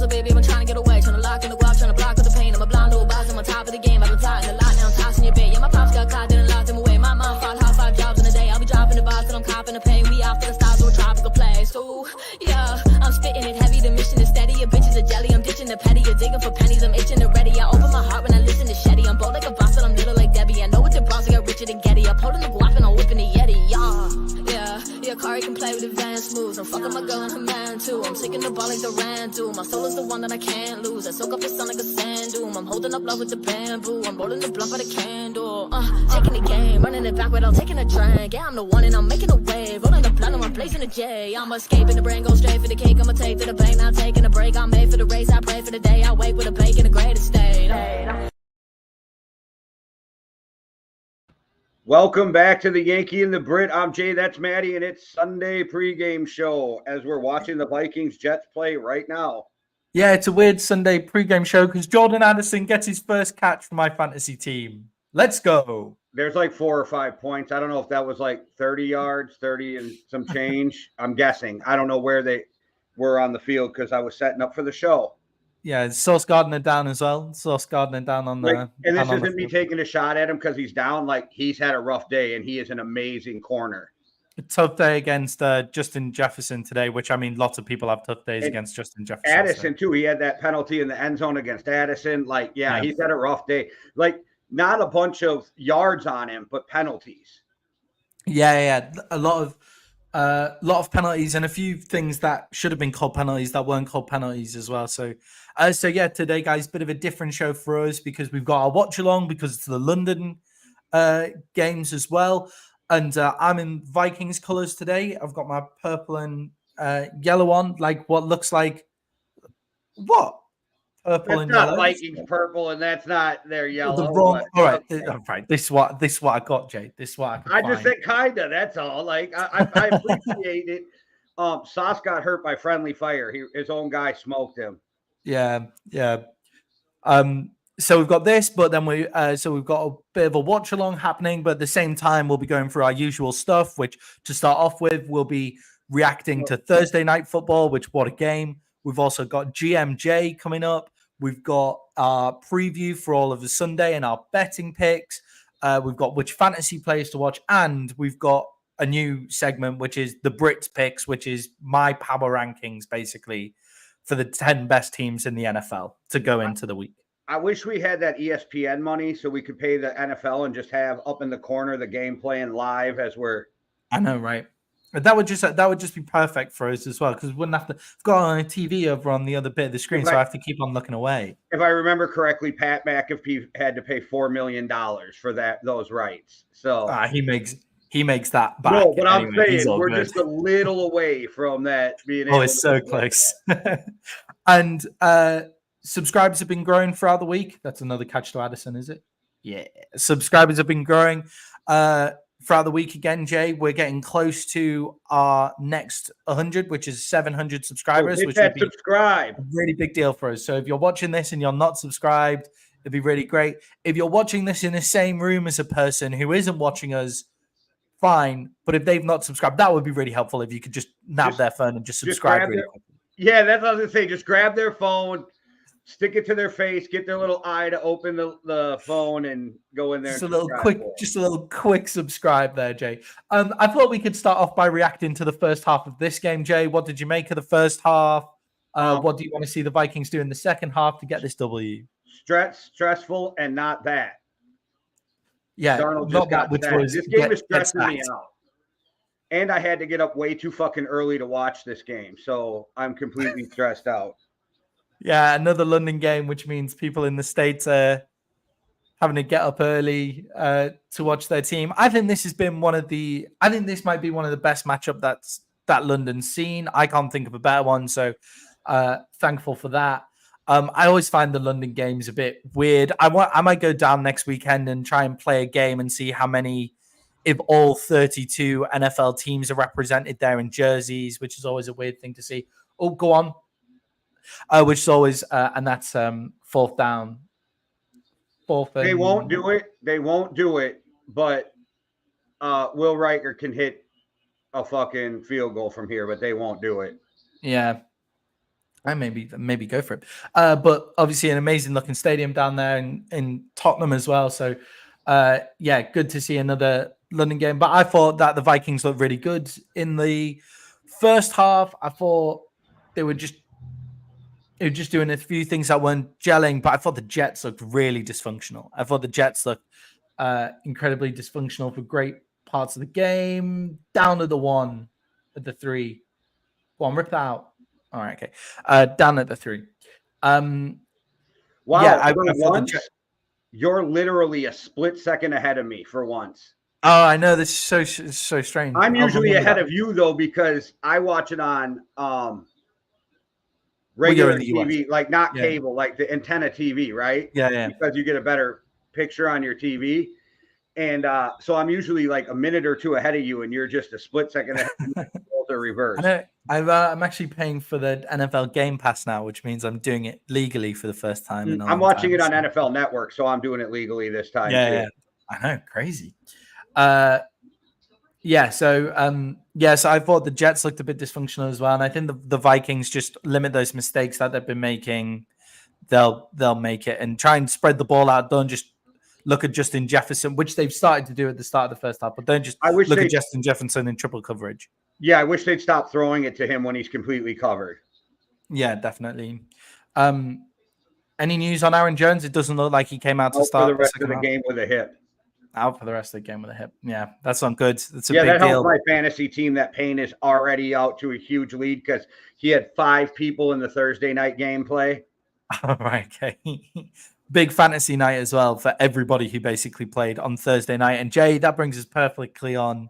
baby, I'm trying to get away. Trying to lock in the guap, trying to block with the pain. I'm a blonde little boss, I'm on top of the game. I've been plotting a lot, now I'm tossing your bait. Yeah, my pops got caught, didn't lock them away. My mom fought hard, 5 jobs in a day. I'll be dropping the box, and I'm copping the pain. We out for the stars of a tropical place. Ooh, yeah, I'm spitting it heavy, the mission is steady. Your bitches are jelly, I'm ditching the petty. You're digging for pennies, I'm itching and ready. I open my heart when I listen to Shetty. I'm bold like a boss, but I'm little like Debbie. I know what your bras, I got richer than Getty. I'm holding the guap and I'm whipping the Yeti, yeah, Kari can play with advanced moves. I'm fucking my girl and her man too. I'm taking the ball like the Rand do. My soul is the one that I can't lose. I soak up the sun like a sand dune. I'm holding up love with the bamboo. I'm rolling the blunt by the candle. Taking the game, running it back without taking a drink. Yeah, I'm the one and I'm making a wave. Rolling the blunt and I'm blazing a J. I'm escaping the brain, go straight for the cake. I'ma take to the bank, not taking a break. I'm made for the race, I pray for the day. I wake with a bake in a great estate. Welcome back to the Yankee and the Brit. I'm Jay, that's Maddie, and it's Sunday pregame show as we're watching the Vikings-Jets play right now. Yeah, it's a weird Sunday pregame show because Jordan Addison gets his first catch for my fantasy team. Let's go. There's like 4 or 5 points. I don't know if that was like 30 yards, 30 and some change. I'm guessing. I don't know where they were on the field because I was setting up for the show. Yeah, Sauce Gardner down as well. Sauce Gardner down on the and this isn't me taking a shot at him because he's down. Like, he's had a rough day, and he is an amazing corner. A tough day against Justin Jefferson today, which, I mean, lots of people have tough days against Justin Jefferson. Addison, too. He had that penalty in the end zone against Addison. Like, yeah, he's had a rough day. Like, not a bunch of yards on him, but penalties. Yeah. A lot of penalties and a few things that should have been called penalties that weren't called penalties as well. So yeah, today, guys, bit of a different show for us because we've got our watch along because it's the London games as well. And I'm in Vikings colors today. I've got my purple and yellow on, like what looks like what? Purple that's and not yellow. Vikings purple, and that's not their yellow. The wrong. All right. This is what I got, Jay. This is what I just said kinda. That's all. Like I appreciate it. Sauce got hurt by friendly fire. His own guy smoked him. Yeah. So we've got this, but then we've got a bit of a watch along happening, but at the same time, we'll be going through our usual stuff, which to start off with, we'll be reacting to Thursday night football, which what a game. We've also got GMJ coming up. We've got our preview for all of the Sunday and our betting picks. We've got which fantasy players to watch, and we've got a new segment, which is the Brits picks, which is my power rankings, basically, for the 10 best teams in the NFL to go into the week. I wish we had that ESPN money so we could pay the NFL and just have up in the corner the game playing live as we're. I know, right? That would just be perfect for us as well because we wouldn't have to go on a TV over on the other bit of the screen, so I have to keep on looking away. If I remember correctly, Pat McAfee had to pay $4 million for those rights. So he makes that back. No, but I'm saying we're just a little away from that being. Oh, it's so close. And subscribers have been growing throughout the week. That's another catch to Addison, is it? Yeah, subscribers have been growing. Throughout the week again, Jay, we're getting close to our next 100, which is 700 subscribers, which would be a really big deal for us. So if you're watching this and you're not subscribed, it'd be really great. If you're watching this in the same room as a person who isn't watching us, fine. But if they've not subscribed, that would be really helpful if you could just nab their phone and just subscribe really quickly. Yeah, that's what I was going to say. Just grab their phone, stick it to their face, get their little eye to open the phone and go in there. Just a little quick subscribe there, Jay. I thought we could start off by reacting to the first half of this game, Jay. What did you make of the first half? What do you want to see the Vikings do in the second half to get this W? Stressful and not that. Yeah, not that, which was this game is stressing me out. And I had to get up way too fucking early to watch this game, so I'm completely stressed out. Yeah, another London game, which means people in the States are having to get up early to watch their team. I think this might be one of the best matchup that London's seen. I can't think of a better one, so thankful for that. I always find the London games a bit weird. I might go down next weekend and try and play a game and see how many, if all 32 NFL teams are represented there in jerseys, which is always a weird thing to see. Oh, go on. Which is always, and that's fourth down. They won't do it. But Will Riker can hit a fucking field goal from here, but they won't do it. Yeah. I maybe go for it. But obviously an amazing looking stadium down there in Tottenham as well. So yeah, good to see another London game. But I thought that the Vikings looked really good in the first half. I thought they were just doing a few things that weren't gelling, but I thought the Jets looked really dysfunctional. I thought the Jets looked incredibly dysfunctional for great parts of the game. Down to the 1 at the 3. Go on, rip that out. All right, okay. Down at the 3. Wow, yeah, I for thought once, you're literally a split second ahead of me for once. Oh, I know, this is so strange. I'm usually ahead that. of you though, because I watch it on Well, you're regular in the TV, US. like not Yeah. cable, like the antenna TV, right? Yeah. Because you get a better picture on your TV. And so I'm usually like a minute or two ahead of you, and you're just a split second ahead of me. Or reverse. I'm actually paying for the NFL Game Pass now, which means I'm doing it legally for the first time in a I'm long watching time, it on NFL Network, so I'm doing it legally this time too. Yeah, I know, crazy. So I thought the Jets looked a bit dysfunctional as well, and I think the Vikings just limit those mistakes that they've been making. They'll make it and try and spread the ball out. Don't just look at Justin Jefferson, which they've started to do at the start of the first half, but don't just look at Justin Jefferson in triple coverage. Yeah, I wish they'd stop throwing it to him when he's completely covered. Yeah, definitely. Any news on Aaron Jones? It doesn't look like he came out to start for the rest of the game with a hip. Out for the rest of the game with a hip. Yeah, that's not good. That's a big deal. That helped my fantasy team. That Payne is already out to a huge lead because he had 5 people in the Thursday night gameplay. All right, okay. Big fantasy night as well for everybody who basically played on Thursday night. And Jay, that brings us perfectly on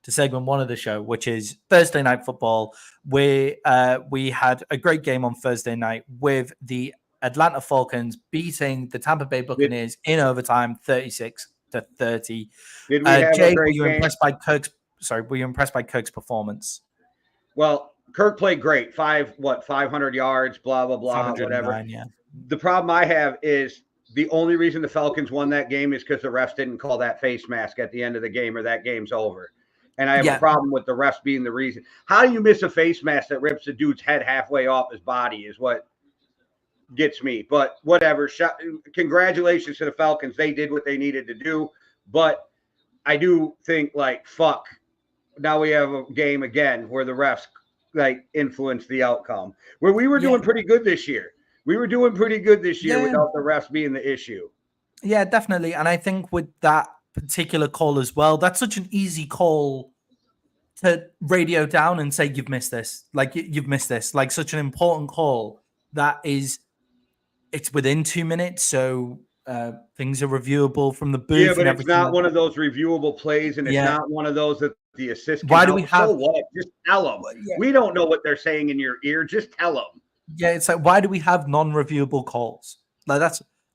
to segment 1 of the show, which is Thursday night football. We had a great game on Thursday night with the Atlanta Falcons beating the Tampa Bay Buccaneers in overtime, 36-30. Did we have Jay, a great were you game? impressed by Kirk's? Sorry, were you impressed by Kirk's performance? Well, Kirk played great. 500 yards, blah blah blah, whatever. Yeah. The problem I have is the only reason the Falcons won that game is because the refs didn't call that face mask at the end of the game, or that game's over. And I have a problem with the refs being the reason. How do you miss a face mask that rips a dude's head halfway off his body is what gets me. But whatever. Congratulations to the Falcons. They did what they needed to do. But I do think, like, fuck, now we have a game again where the refs, like, influence the outcome. Where we were doing pretty good this year. Without the refs being the issue. Yeah, definitely. And I think with that particular call as well, that's such an easy call to radio down and say you've missed this. Like, you've missed this. Like, such an important call that it's within 2 minutes, so things are reviewable from the booth. Yeah, but it's not one of those reviewable plays, and it's not one of those that the assist. Why do we have? So what? Just tell them. Yeah. We don't know what they're saying in your ear. Just tell them. Yeah, it's like, why do we have non-reviewable calls? Like,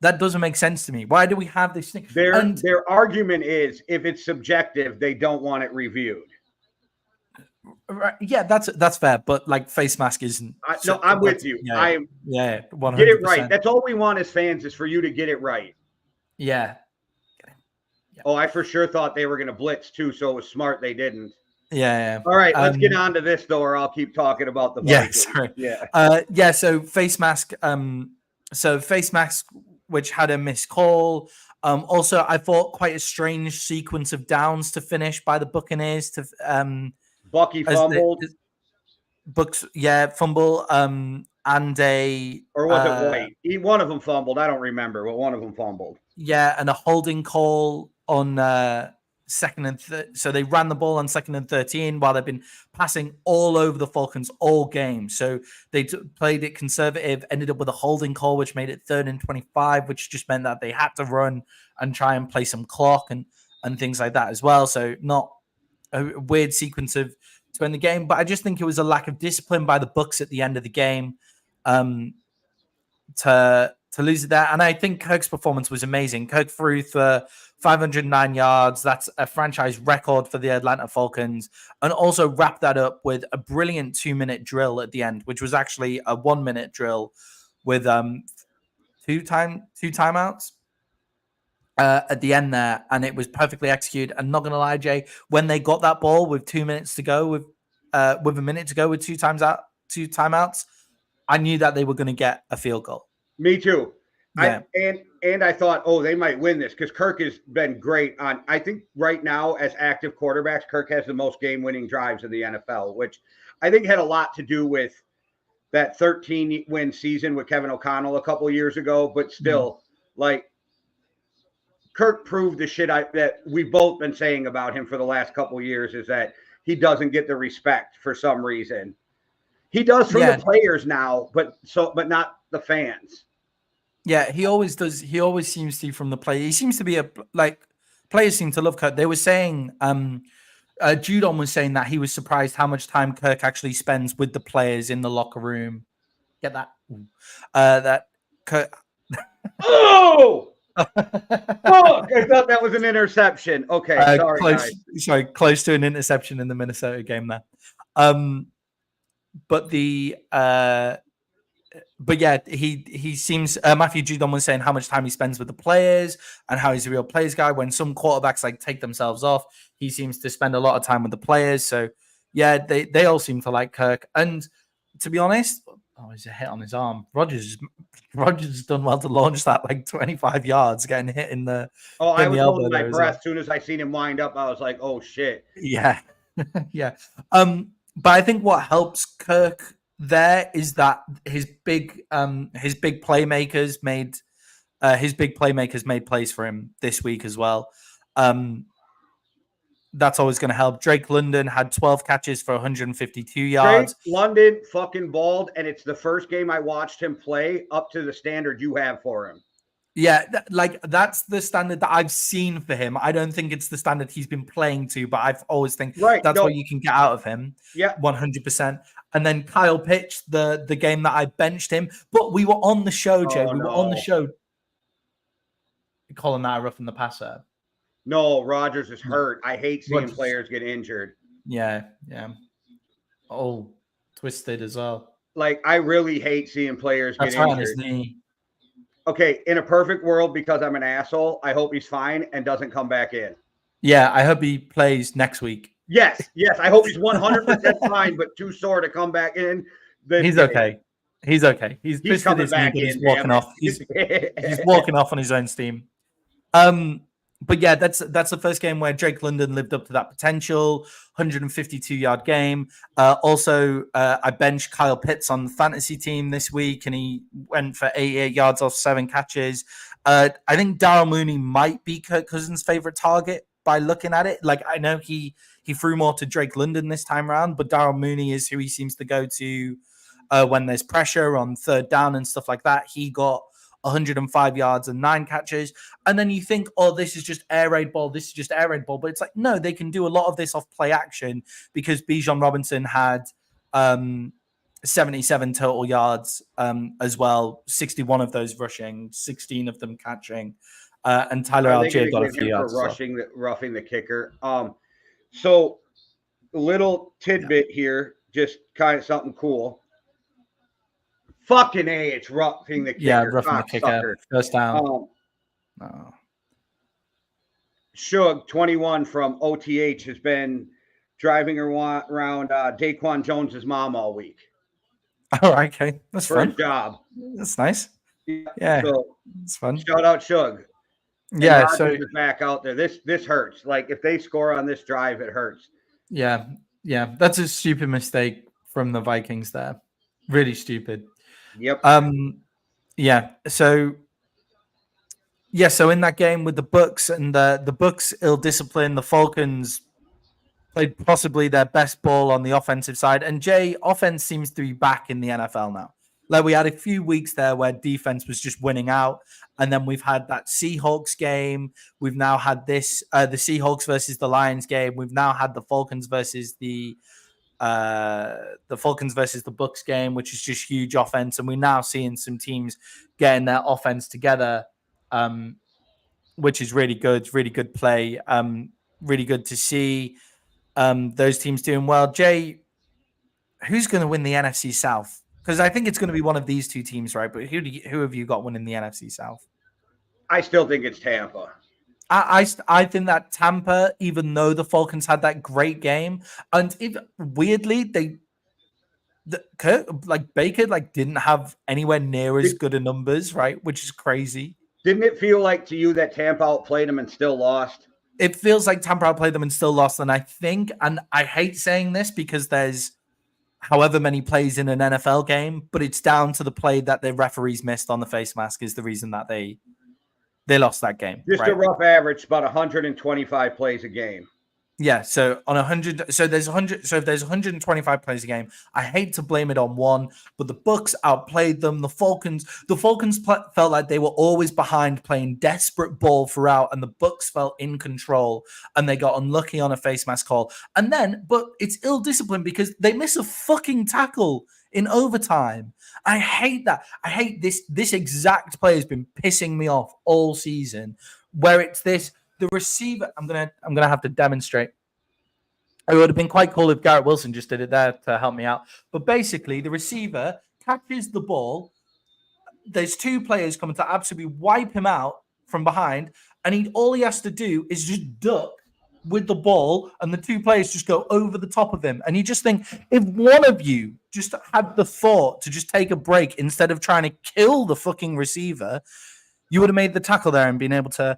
that doesn't make sense to me. Why do we have this thing? Their argument is, if it's subjective, they don't want it reviewed. Right. Yeah, that's fair. But like, face mask isn't. No, I'm with you. Yeah, 100%. Get it right. That's all we want as fans, is for you to get it right. Yeah. Oh, I for sure thought they were going to blitz too, so it was smart they didn't. Yeah. All right, let's get on to this though, or I'll keep talking about the Vikings. Yeah. So face mask. Face mask, which had a missed call. Also, I thought quite a strange sequence of downs to finish by the Buccaneers. Bucky fumbled. Fumble. And or was it White? One of them fumbled. I don't remember, but one of them fumbled. Yeah, and a holding call on second and so they ran the ball on 2nd and 13 while they've been passing all over the Falcons all game. So they played it conservative, ended up with a holding call, which made it 3rd and 25, which just meant that they had to run and try and play some clock and things like that as well. So not a weird sequence to end the game, but I just think it was a lack of discipline by the Bucs at the end of the game to lose it there. And I think Kirk's performance was amazing. Kirk threw for 509 yards. That's a franchise record for the Atlanta Falcons. And also wrapped that up with a brilliant 2-minute drill at the end, which was actually a 1-minute drill with two timeouts at the end there. And it was perfectly executed. And not going to lie, Jay, when they got that ball with 2 minutes to go, with a minute to go with two timeouts, I knew that they were going to get a field goal. Me too. Yeah. I thought, oh, they might win this because Kirk has been great on. I think right now, as active quarterbacks, Kirk has the most game-winning drives in the NFL, which I think had a lot to do with that 13-win season with Kevin O'Connell a couple of years ago. But still, like, Kirk proved the shit that we've both been saying about him for the last couple of years is that he doesn't get the respect for some reason. He does from the players now, but not the fans. Yeah, he always does. He always seems to from the play. He seems to be players seem to love Kirk. They were saying, Judon was saying that he was surprised how much time Kirk actually spends with the players in the locker room. Get that? That Kirk. Oh! Fuck! I thought that was an interception. Okay, sorry, close. Guys. Sorry, close to an interception in the Minnesota game there. But yeah, he seems Matthew Judon was saying how much time he spends with the players and how he's a real players guy. When some quarterbacks like take themselves off, he seems to spend a lot of time with the players. So yeah, they all seem to like Kirk. And to be honest, he's a hit on his arm. Rodgers has done well to launch that like 25 yards, getting hit in the. Oh, I was holding my breath as soon as I seen him wind up. I was like, oh shit. Yeah, yeah. But I think what helps Kirk there is that his big playmakers made plays for him this week as well. That's always going to help. Drake London had 12 catches for 152 yards. Drake London fucking balled, and it's the first game I watched him play up to the standard you have for him. Yeah, that's the standard that I've seen for him. I don't think it's the standard he's been playing to, but I've always think that's what you can get out of him. Yeah, 100%. And then Kyle pitched the game that I benched him, but we were on the show, Jay. We were on the show. You calling that a roughing the passer? No, Rodgers is hurt. I hate seeing players get injured. Yeah. Oh, twisted as well. Like, I really hate seeing players get injured. On his knee. Okay, in a perfect world, because I'm an asshole, I hope he's fine and doesn't come back in. Yeah, I hope he plays next week. Yes. I hope he's 100% fine, but too sore to come back in. He's okay. He's coming back in. He's walking off. He's walking off on his own steam. But yeah, that's the first game where Drake London lived up to that potential. 152-yard game. Also, I benched Kyle Pitts on the fantasy team this week, and he went for 88 yards off 7 catches. I think Darryl Mooney might be Kirk Cousins' favorite target by looking at it. Like, I know he threw more to Drake London this time around, but Darryl Mooney is who he seems to go to when there's pressure on third down and stuff like that. He got 105 yards and 9 catches. And then you think, oh, this is just air raid ball. But it's like, no, they can do a lot of this off play action because Bijan Robinson had 77 total yards as well. 61 of those rushing, 16 of them catching. And Tyler Algier got a few yards. Roughing the kicker. So little tidbit here, just kind of something cool. Fucking A, it's roughing the kicker. Yeah, roughing the kicker. First down. Shug, 21 from OTH, has been driving around Daquan Jones's mom all week. All right, okay. That's for fun. His job. That's nice. Yeah, so it's fun. Shout out Shug. Yeah, so is back out there. This hurts. Like, if they score on this drive, it hurts. Yeah. That's a stupid mistake from the Vikings there. Really stupid. Yep. So in that game with the Bucks and the Bucks ill-disciplined, the Falcons played possibly their best ball on the offensive side. And Jay, offense seems to be back in the NFL now. Like, we had a few weeks there where defense was just winning out. And then we've had that Seahawks game. We've now had this, the Seahawks versus the Lions game. We've now had the Falcons versus the Bucks game, which is just huge offense. And we're now seeing some teams getting their offense together, which is really good. Really good play. Really good to see those teams doing well. Jay, who's going to win the NFC South? Because I think it's going to be one of these two teams, right? But who have you got winning the NFC South? I still think it's Tampa. I think that Tampa, even though the Falcons had that great game, and weirdly Baker didn't have anywhere near as good a numbers, right? Which is crazy. Didn't it feel like to you that Tampa outplayed them and still lost? It feels like Tampa outplayed them and still lost. And I think, and I hate saying this because there's however many plays in an NFL game, but it's down to the play that the referees missed on the face mask is the reason that they lost that game. Just right? a rough average, about 125 plays a game. Yeah, so on 100, so there's 100. So if there's 125 plays a game, I hate to blame it on one, but the Bucs outplayed them. The Falcons felt like they were always behind, playing desperate ball throughout, and the Bucs felt in control, and they got unlucky on a face mask call. And then, but it's ill-disciplined because they miss a fucking tackle in overtime. I hate that. I hate this. This exact play has been pissing me off all season, where it's this. The receiver, I'm gonna have to demonstrate. It would have been quite cool if Garrett Wilson just did it there to help me out. But basically, the receiver catches the ball. There's two players coming to absolutely wipe him out from behind, and all he has to do is just duck with the ball, and the two players just go over the top of him. And you just think, if one of you just had the thought to just take a break instead of trying to kill the fucking receiver, you would have made the tackle there and been able to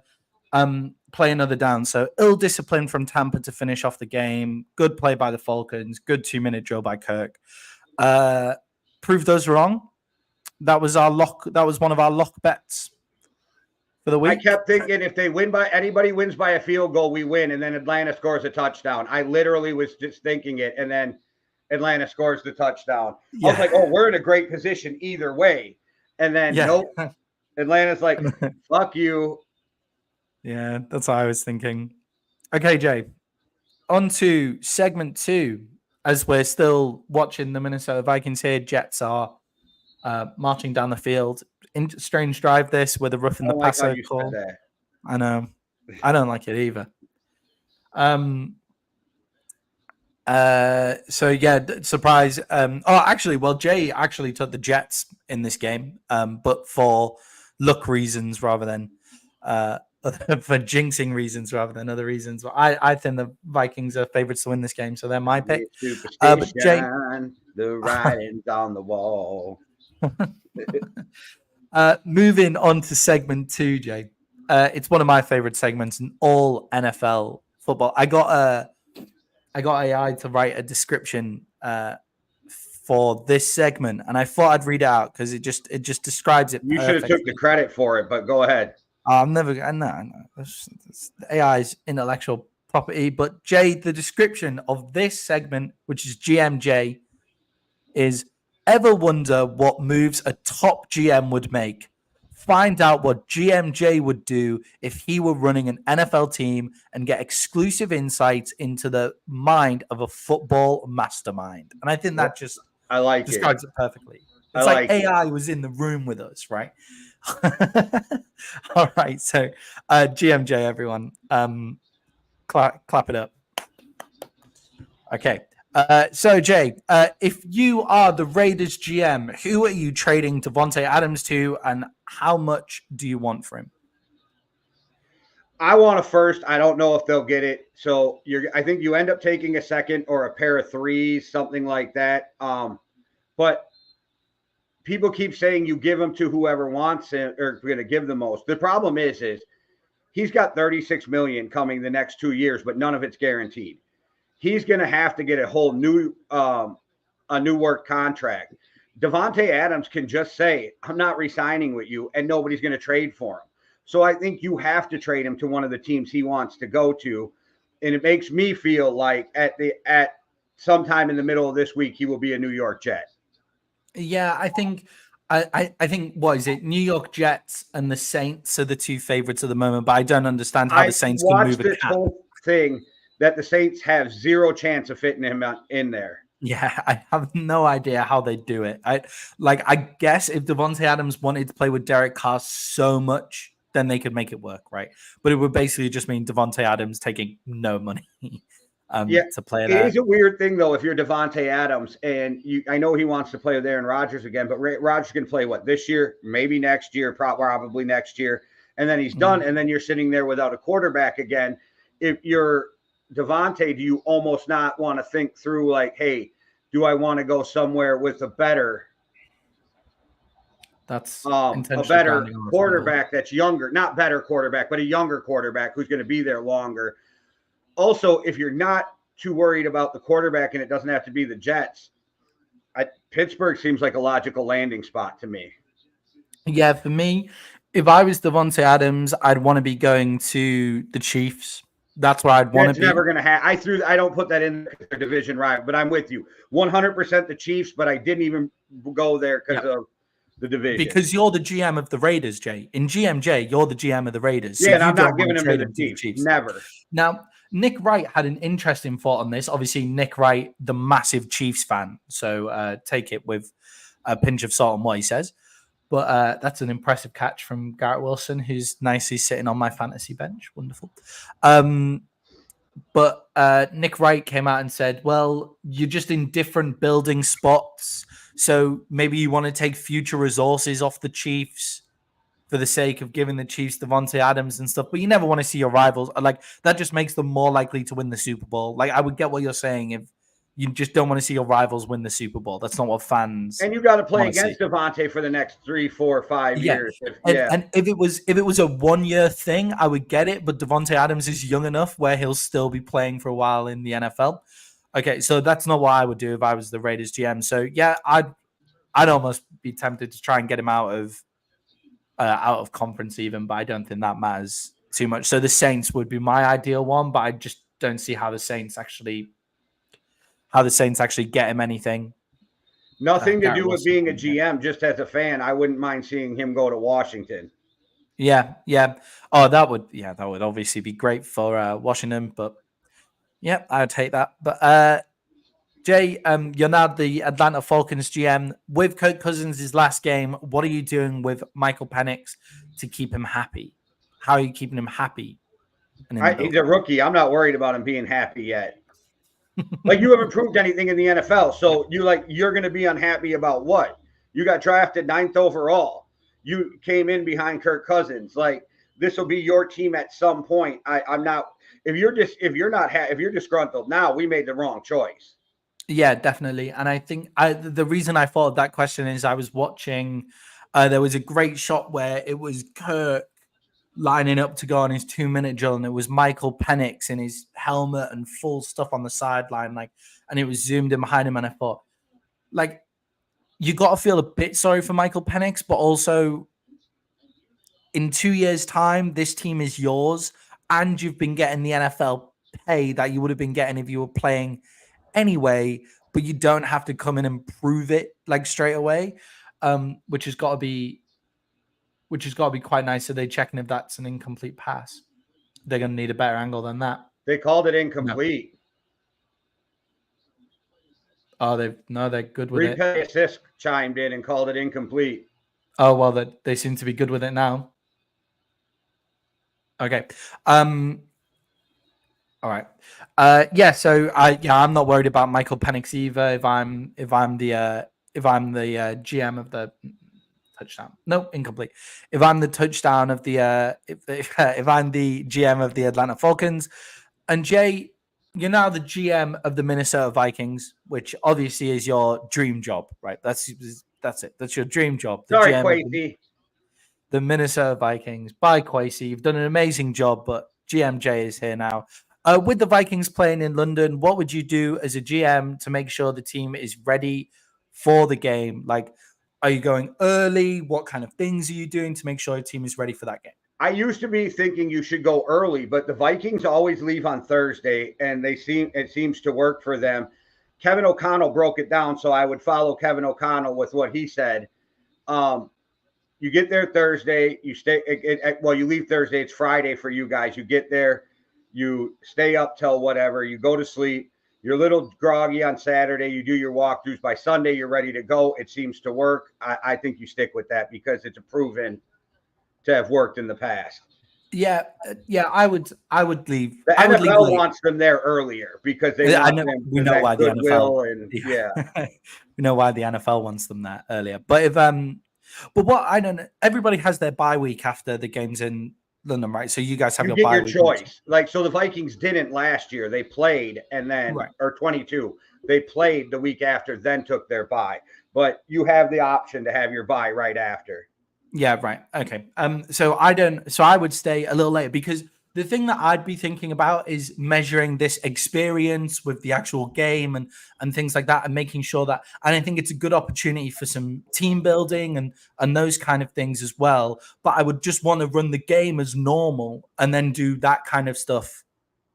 play another down. So ill-discipline from Tampa to finish off the game. Good play by the Falcons. Good 2-minute drill by Kirk. Proved us wrong. That was our lock. That was one of our lock bets for the week. I kept thinking if anybody wins by a field goal, we win, and then Atlanta scores a touchdown. I literally was just thinking it, and then Atlanta scores the touchdown. Yeah. I was like, oh, we're in a great position either way. And then nope. Atlanta's like, fuck you. Yeah, that's what I was thinking. Okay, Jay. On to segment 2. As we're still watching the Minnesota Vikings here, Jets are marching down the field. Strange drive this with a rough in the passer call. I know. I don't like it either. So yeah, surprise. Jay actually took the Jets in this game, but for luck reasons rather than for jinxing reasons rather than other reasons. I think the Vikings are favorites to win this game, so they're my pick. But Jay, the writing's on the wall. Moving on to segment 2, Jay. It's one of my favorite segments in all NFL football. I got AI to write a description for this segment, and I thought I'd read it out because it just describes it. You should have took the credit for it, but go ahead. I'm never. No. AI's intellectual property. But Jay, the description of this segment, which is GMJ, is: ever wonder what moves a top GM would make? Find out what GMJ would do if he were running an NFL team and get exclusive insights into the mind of a football mastermind. And I think that just describes it perfectly. It's like AI was in the room with us, right? All right, so GMJ, everyone, clap it up. Okay. So, Jay, if you are the Raiders GM, who are you trading Davante Adams to, and how much do you want for him? I want a first. I don't know if they'll get it. So I think you end up taking a second or a pair of threes, something like that. But people keep saying you give them to whoever wants it or going to give the most. The problem is he's got $36 million coming the next 2 years, but none of it's guaranteed. He's going to have to get a whole new work contract. Davante Adams can just say, I'm not re-signing with you, and nobody's going to trade for him. So I think you have to trade him to one of the teams he wants to go to. And it makes me feel like at sometime in the middle of this week, he will be a New York Jet. Yeah, I think what is it? New York Jets and the Saints are the two favorites at the moment, but I don't understand how the Saints can move a cap. Whole thing that the Saints have zero chance of fitting him in there. Yeah, I have no idea how they do it. I guess if Davante Adams wanted to play with Derek Carr so much, then they could make it work, right? But it would basically just mean Davante Adams taking no money to play there. It is a weird thing, though, if you're Davante Adams, and I know he wants to play with Aaron Rodgers again, but Rodgers can play, this year? Maybe next year, probably next year. And then he's done, and then you're sitting there without a quarterback again. If you're Davante, do you almost not want to think through hey, do I want to go somewhere with a better That's a better quarterback that's younger, not better quarterback, but a younger quarterback who's going to be there longer. Also, if you're not too worried about the quarterback and it doesn't have to be the Jets, Pittsburgh seems like a logical landing spot to me. Yeah, for me, if I was Davante Adams, I'd want to be going to the Chiefs. That's where I'd want to be. It's never going to happen. I don't put that in the division rival, but I'm with you. 100% the Chiefs, but I didn't even go there because of the division. Because you're the GM of the Raiders, Jay. In GMJ, you're the GM of the Raiders. So yeah, and I'm not giving them to the Chiefs. Never. Now, Nick Wright had an interesting thought on this. Obviously, Nick Wright, the massive Chiefs fan. So take it with a pinch of salt on what he says. But that's an impressive catch from Garrett Wilson, who's nicely sitting on my fantasy bench. Wonderful. But Nick Wright came out and said, well, you're just in different building spots. So maybe you want to take future resources off the Chiefs for the sake of giving the Chiefs Davante Adams and stuff. But you never want to see your rivals. Like, that just makes them more likely to win the Super Bowl. Like, I would get what you're saying if you just don't want to see your rivals win the Super Bowl. That's not what fans. And you got to play against Davante for the next 3, 4, 5 years. And if it was a 1 year thing, I would get it. But Davante Adams is young enough where he'll still be playing for a while in the NFL. Okay, so that's not what I would do if I was the Raiders GM. So yeah, I'd almost be tempted to try and get him out of conference even, but I don't think that matters too much. So the Saints would be my ideal one, but I just don't see how the Saints actually get him anything. Nothing to do with being a GM. Just as a fan, I wouldn't mind seeing him go to Washington. Yeah. Oh, that would obviously be great for Washington. But yeah, I would take that. But Jay, you're now the Atlanta Falcons GM. With Kirk Cousins' last game, what are you doing with Michael Penix to keep him happy? How are you keeping him happy? He's a rookie. I'm not worried about him being happy yet. Like, you haven't proved anything in the NFL, so you're going to be unhappy about what? You got drafted 9th overall. You came in behind Kirk Cousins. Like, this will be your team at some point. I'm not. If you're disgruntled now, we made the wrong choice. Yeah, definitely. And I think the reason I thought of that question is I was watching. There was a great shot where it was Kirk lining up to go on his 2-minute drill, and it was Michael Penix in his helmet and full stuff on the sideline, and it was zoomed in behind him. And I thought, you got to feel a bit sorry for Michael Penix, but also in 2 years' time, this team is yours, and you've been getting the NFL pay that you would have been getting if you were playing anyway, but you don't have to come in and prove it straight away, which has got to be quite nice. So they're checking if that's an incomplete pass. They're going to need a better angle than that. They called it incomplete. No. Oh, they're good with it. Replay assist chimed in and called it incomplete. Oh, well, they seem to be good with it now. Okay. All right. So I'm not worried about Michael Penix either. If I'm the GM of the touchdown, no, incomplete. If I'm the touchdown of the if I'm the GM of the Atlanta Falcons, and Jay, you're now the GM of the Minnesota Vikings, which obviously is your dream job, right? That's it. That's your dream job. Sorry, Quasey. The Minnesota Vikings by Quasey. You've done an amazing job, but GMJ is here now. With the Vikings playing in London, what would you do as a GM to make sure the team is ready for the game? Like, are you going early? What kind of things are you doing to make sure your team is ready for that game? I used to be thinking you should go early, but the Vikings always leave on Thursday, and it seems to work for them. Kevin O'Connell broke it down, so I would follow Kevin O'Connell with what he said. You get there Thursday, you leave Thursday, it's Friday for you guys. You get there, you stay up till whatever, you go to sleep. You're a little groggy on Saturday. You do your walkthroughs. By Sunday, you're ready to go. It seems to work. I think you stick with that because it's proven to have worked in the past. Yeah, I would leave. The NFL wants them there earlier because they want them. We know why the NFL. We know why the NFL wants them there earlier. But but what I don't know. Everybody has their bye week after the games in London, right? So you guys have your bye week. Choice. So the Vikings didn't last year. They played and then or 22. They played the week after, then took their bye. But you have the option to have your bye right after. Yeah, right. Okay. So I would stay a little later because the thing that I'd be thinking about is measuring this experience with the actual game and things like that, and making sure that, and I think it's a good opportunity for some team building and those kind of things as well. But I would just want to run the game as normal and then do that kind of stuff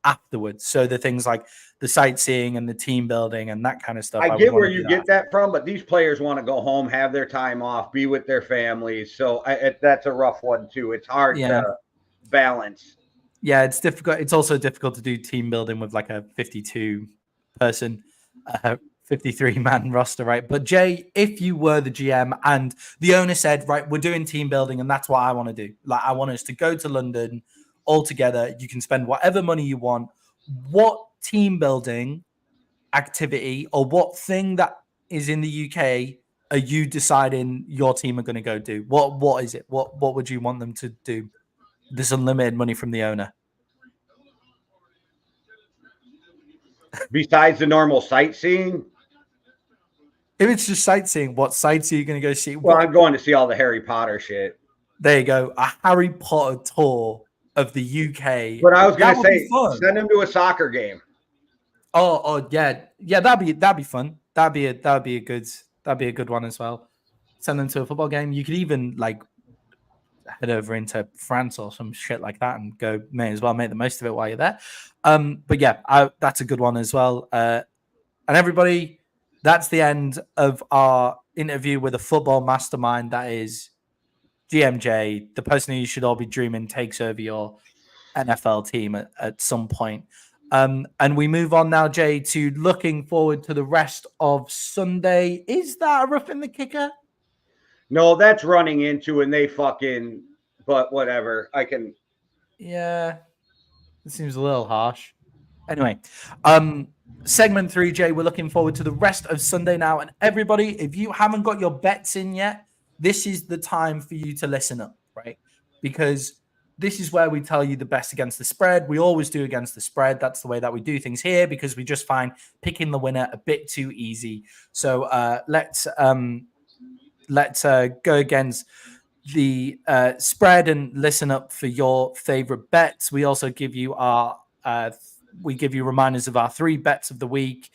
afterwards. So the things like the sightseeing and the team building and that kind of stuff. I I would get want where to do you that. get that from, but these players want to go home, have their time off, be with their families. So that's a rough one too. It's hard to balance. Yeah, it's difficult. It's also difficult to do team building with like a 52 person, 53 man roster, right? But Jay, if you were the GM and the owner said, right, we're doing team building and that's what I want to do. Like, I want us to go to London all together. You can spend whatever money you want. What team building activity or what thing that is in the UK are you deciding your team are going to go do? What is it? What would you want them to do? This unlimited money from the owner. Besides the normal sightseeing, if it's just sightseeing, what sites are you going to go see? well, I'm going to see all the Harry Potter shit. There you go, a Harry Potter tour of the UK. But I was going to say, send them to a soccer game. Oh yeah. That'd be fun. That'd be a good one as well. Send them to a football game. You could even like head over into France or some shit like that and go. May as well make the most of it while you're there. But yeah, that's a good one as well. And everybody, that's the end of our interview with a football mastermind. That is GMJ, the person who you should all be dreaming takes over your NFL team at some point. And we move on now, Jay, to looking forward to the rest of Sunday. Is that a roughing the kicker? No, that's running into, and they fucking, but whatever. Yeah, it seems a little harsh. Anyway, segment 3, Jay, we're looking forward to the rest of Sunday now. And everybody, if you haven't got your bets in yet, this is the time for you to listen up, right? Because this is where we tell you the best against the spread. We always do against the spread. That's the way that we do things here because we just find picking the winner a bit too easy. So let's go against the spread and listen up for your favorite bets. We also give you reminders of our 3 bets of the week.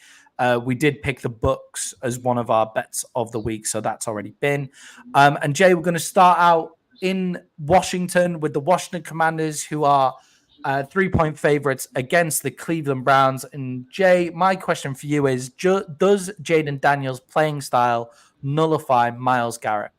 We did pick the Bucks as one of our bets of the week, so that's already been. And Jay, we're going to start out in Washington with the Washington Commanders, who are 3-point favorites against the Cleveland Browns. And Jay, my question for you is, does Jaden Daniels' playing style nullify Myles Garrett?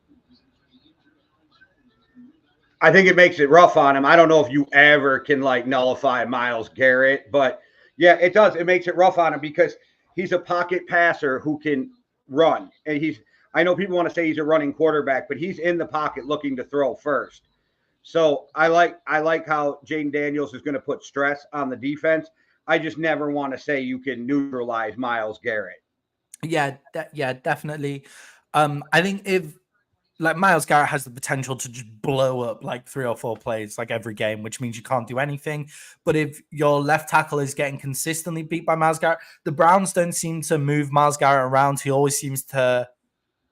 I think it makes it rough on him. I don't know if you ever can like nullify Myles Garrett, but yeah, it does. It makes it rough on him because he's a pocket passer who can run. And I know people want to say he's a running quarterback, but he's in the pocket looking to throw first. So I like how Jaden Daniels is going to put stress on the defense. I just never want to say you can neutralize Myles Garrett. Yeah, definitely. I think if like Myles Garrett has the potential to just blow up like 3 or 4 plays like every game, which means you can't do anything. But if your left tackle is getting consistently beat by Myles Garrett, the Browns don't seem to move Myles Garrett around. He always seems to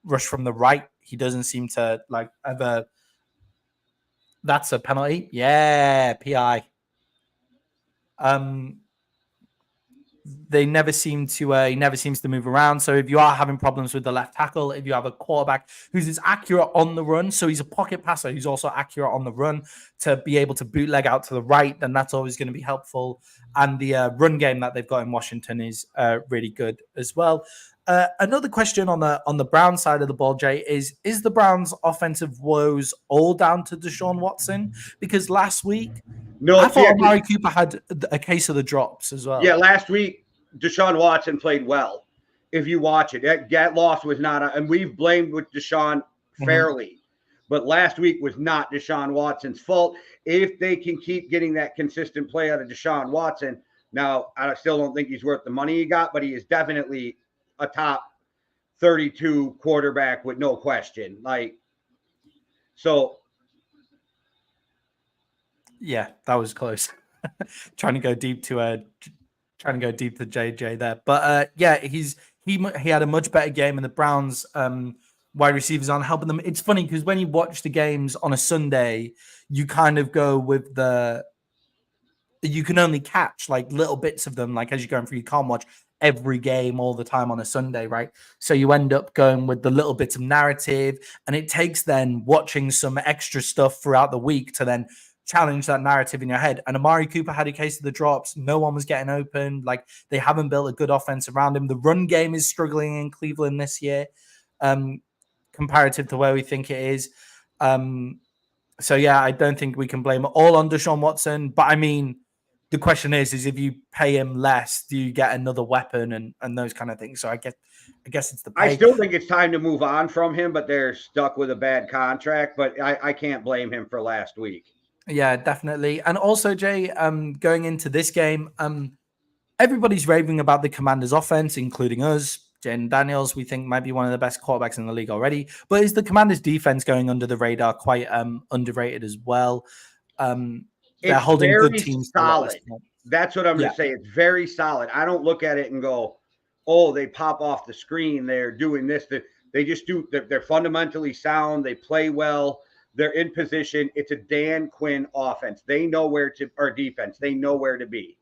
rush from the right. He doesn't seem to like ever. That's a penalty. Yeah, PI. They never seem to he never seems to move around. So if you are having problems with the left tackle, if you have a quarterback who's as accurate on the run, so he's a pocket passer who's also accurate on the run to be able to bootleg out to the right, then that's always going to be helpful. And the run game that they've got in Washington is really good as well. Another question on the Browns side of the ball, Jay, is the Browns' offensive woes all down to Deshaun Watson? Because last week, I thought Amari Cooper had a case of the drops as well. Yeah, last week, Deshaun Watson played well. If you watch it, that loss was not, and we've blamed with Deshaun fairly, but last week was not Deshaun Watson's fault. If they can keep getting that consistent play out of Deshaun Watson, now I still don't think he's worth the money he got, but he is definitely a top 32 quarterback with no question. Yeah, that was close. Trying to go deep to trying to go deep to JJ there, but yeah, he had a much better game, and the Browns wide receivers aren't helping them. It's funny because when you watch the games on a Sunday, you kind of go with you can only catch like little bits of them, like as you're going through. You can't watch every game all the time on a Sunday, right? So you end up going with the little bits of narrative, and it takes then watching some extra stuff throughout the week to then challenge that narrative in your head. And Amari Cooper had a case of the drops. No one was getting open. Like, they haven't built a good offense around him. The run game is struggling in Cleveland this year, comparative to where we think it is. So yeah, I don't think we can blame it all on Deshaun Watson. But I mean, the question is if you pay him less, do you get another weapon and those kind of things? So I guess it's the pay. I still think it's time to move on from him, but they're stuck with a bad contract. But I can't blame him for last week. Yeah, definitely. And also, Jay, going into this game, everybody's raving about the Commanders' offense, including us. Jayden Daniels, we think, might be one of the best quarterbacks in the league already. But is the Commanders' defense going under the radar quite underrated as well? They're holding good teams solid. That's what I'm going to say. It's very solid. I don't look at it and go, oh, they pop off the screen. They're doing this. They just do. They're fundamentally sound. They play well. They're in position. It's a Dan Quinn offense. They know where to, or defense. They know where to be.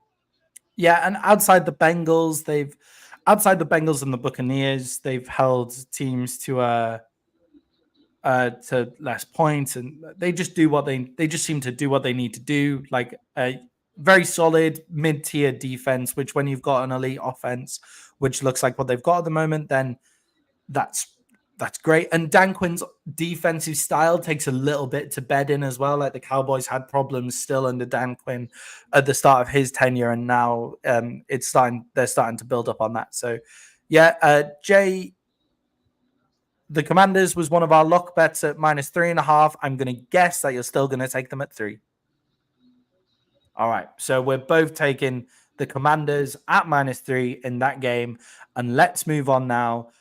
Yeah, and outside the Bengals and the Buccaneers, they've held teams to less points, and they just do they just seem to do what they need to do. Like a very solid mid-tier defense, which when you've got an elite offense, which looks like what they've got at the moment, then that's great. And Dan Quinn's defensive style takes a little bit to bed in as well. Like, the Cowboys had problems still under Dan Quinn at the start of his tenure, and now they're starting to build up on that. So yeah, Jay, the Commanders was one of our lock bets at -3.5. I'm going to guess that you're still going to take them at 3. All right. So we're both taking the Commanders at -3 in that game. And let's move on now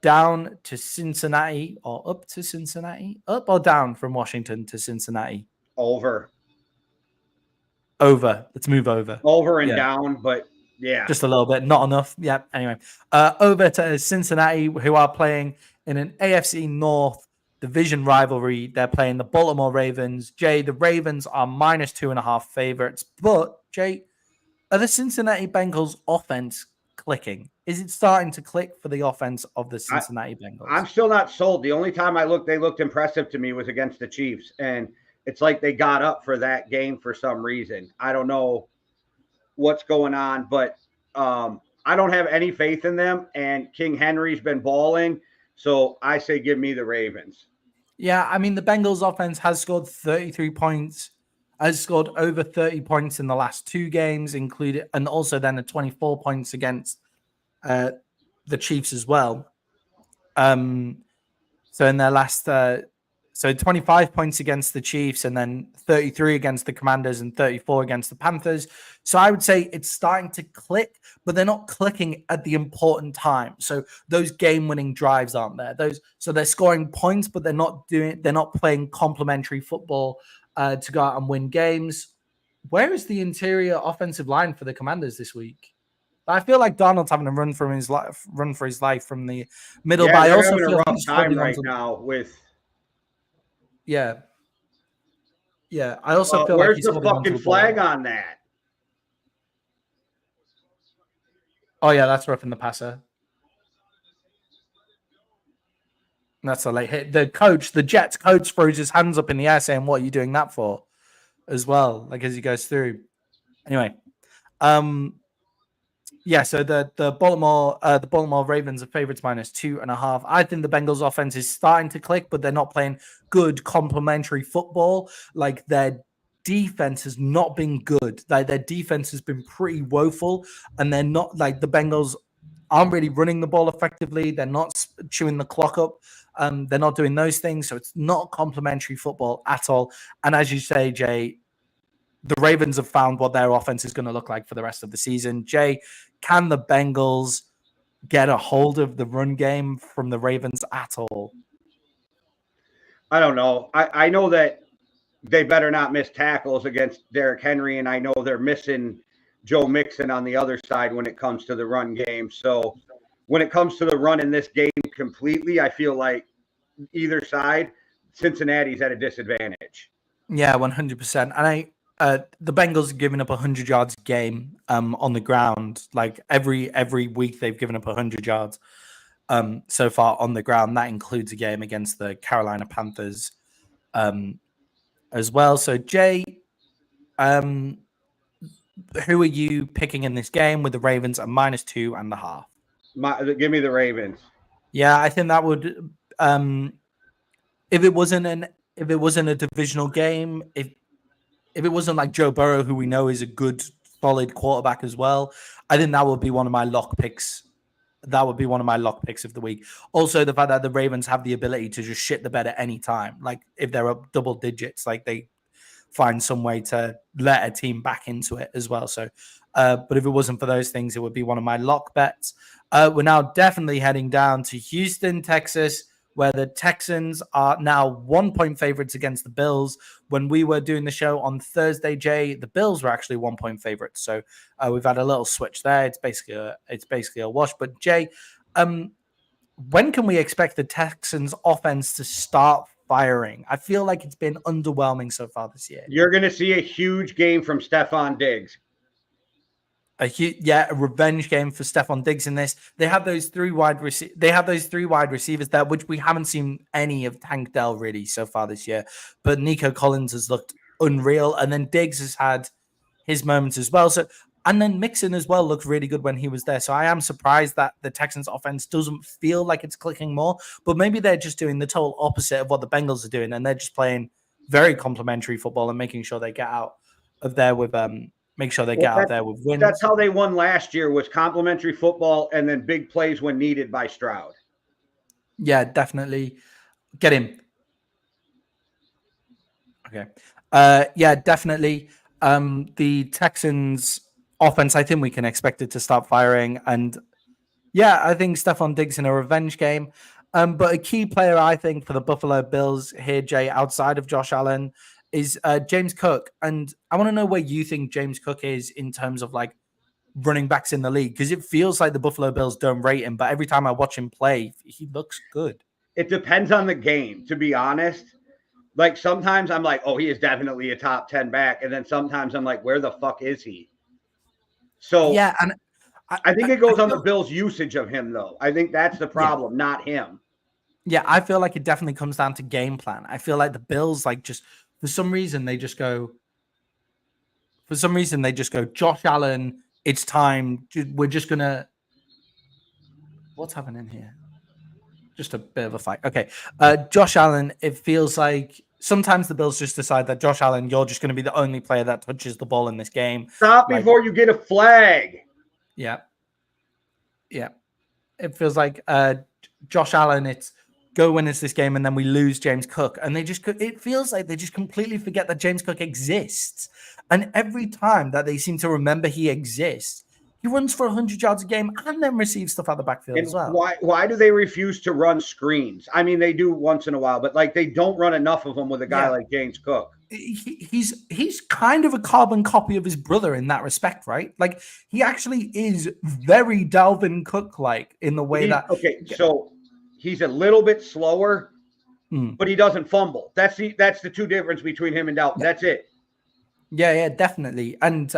down to Cincinnati, or up to Cincinnati? Up or down from Washington to Cincinnati? Over. Let's move over. Over and down, but yeah. Just a little bit. Not enough. Yeah. Anyway, over to Cincinnati, who are playing in an AFC North division rivalry. They're playing the Baltimore Ravens. Jay, the Ravens are -2.5 favorites. But, Jay, are the Cincinnati Bengals offense clicking? Is it starting to click for the offense of the Cincinnati Bengals? I'm still not sold. The only time they looked impressive to me was against the Chiefs. And it's like they got up for that game for some reason. I don't know what's going on, but I don't have any faith in them. And King Henry's been balling. So I say give me the Ravens. Yeah, I mean, the Bengals offense has scored 33 points, has scored over 30 points in the last 2 games, and also then 24 points against the Chiefs as well. So in their last, 25 points against the Chiefs, and then 33 against the Commanders and 34 against the Panthers. So I would say it's starting to click, but they're not clicking at the important time. So those game-winning drives aren't there. So they're scoring points, but they're not playing complementary football to go out and win games. Where is the interior offensive line for the Commanders this week? I feel like Donald's having a run for his life from the middle. Yeah, but I also also feel a rough time right now with. Yeah. I also feel where's like he's the fucking flag on that? Oh yeah, that's roughing the passer. That's a late hit. The Jets coach throws his hands up in the air saying, "What are you doing that for?" as well, like as he goes through. Anyway, yeah, so the Baltimore Ravens are favorites -2.5. I think the Bengals offense is starting to click, but they're not playing good complementary football. Like, their defense has not been good. Like, their defense has been pretty woeful, and they're not, like, the Bengals aren't really running the ball effectively. They're not chewing the clock up. They're not doing those things. So it's not complementary football at all. And as you say, Jay, the Ravens have found what their offense is going to look like for the rest of the season. Jay, can the Bengals get a hold of the run game from the Ravens at all? I don't know. I know that they better not miss tackles against Derrick Henry, and I know they're missing Joe Mixon on the other side when it comes to the run game. So when it comes to the run in this game completely, I feel like either side, Cincinnati's at a disadvantage. Yeah, 100%. And the Bengals are giving up 100 yards a game on the ground. Like every week they've given up 100 yards so far on the ground. That includes a game against the Carolina Panthers as well. So Jay, who are you picking in this game with the Ravens at -2.5? Give me the Ravens. Yeah, I think that would if it wasn't a divisional game, if it wasn't like Joe Burrow, who we know is a good, solid quarterback as well, I think that would be one of my lock picks. That would be one of my lock picks of the week. Also, the fact that the Ravens have the ability to just shit the bed at any time. Like if they're up double digits, like they find some way to let a team back into it as well. So, but if it wasn't for those things, it would be one of my lock bets. We're now definitely heading down to Houston, Texas, where the Texans are now 1-point favorites against the Bills. When we were doing the show on Thursday, Jay, the Bills were actually 1-point favorites. So we've had a little switch there. It's basically a wash. But Jay, when can we expect the Texans offense to start firing? I feel like it's been underwhelming so far this year. You're going to see a huge game from Stephon Diggs. A revenge game for Stephon Diggs in this. They have those three wide receivers there, which we haven't seen any of Tank Dell really so far this year. But Nico Collins has looked unreal, and then Diggs has had his moments as well. So, and then Mixon as well looked really good when he was there. So I am surprised that the Texans offense doesn't feel like it's clicking more, but maybe they're just doing the total opposite of what the Bengals are doing, and they're just playing very complimentary football and making sure they get out of there with out there with wins. That's how they won last year, was complimentary football and then big plays when needed by Stroud. Yeah, definitely. Get him. Okay. Yeah, definitely. The Texans offense, I think we can expect it to start firing. And yeah, I think Stephon Diggs in a revenge game. But a key player, I think, for the Buffalo Bills here, Jay, outside of Josh Allen, is James Cook. And I want to know where you think James Cook is in terms of like running backs in the league, because it feels like the Buffalo Bills don't rate him, but every time I watch him play, he looks good. It depends on the game, to be honest. Like sometimes I'm like, oh, he is definitely a top 10 back. And then sometimes I'm like, where the fuck is he? So yeah, and I think it goes on the Bills' usage of him, though. I think that's the problem, not him. Yeah, I feel like it definitely comes down to game plan. I feel like the Bills, like, just for some reason they just go, Josh Allen, it's time. We're just gonna. What's happening here? Just a bit of a fight. Okay, Josh Allen. It feels like sometimes the Bills just decide that Josh Allen, you're just going to be the only player that touches the ball in this game. Stop before you get a flag. Yeah. It feels like Josh Allen, it's go win us this game, and then we lose James Cook. And it feels like they just completely forget that James Cook exists. And every time that they seem to remember he exists, he runs for 100 yards a game and then receives stuff out the backfield as well. Why do they refuse to run screens? I mean, they do once in a while, but like they don't run enough of them with a guy like James Cook. He's kind of a carbon copy of his brother in that respect, right? Like he actually is very Dalvin Cook-like in the way so he's a little bit slower, but he doesn't fumble. That's the two difference between him and Dalvin. That's it. Yeah, definitely. And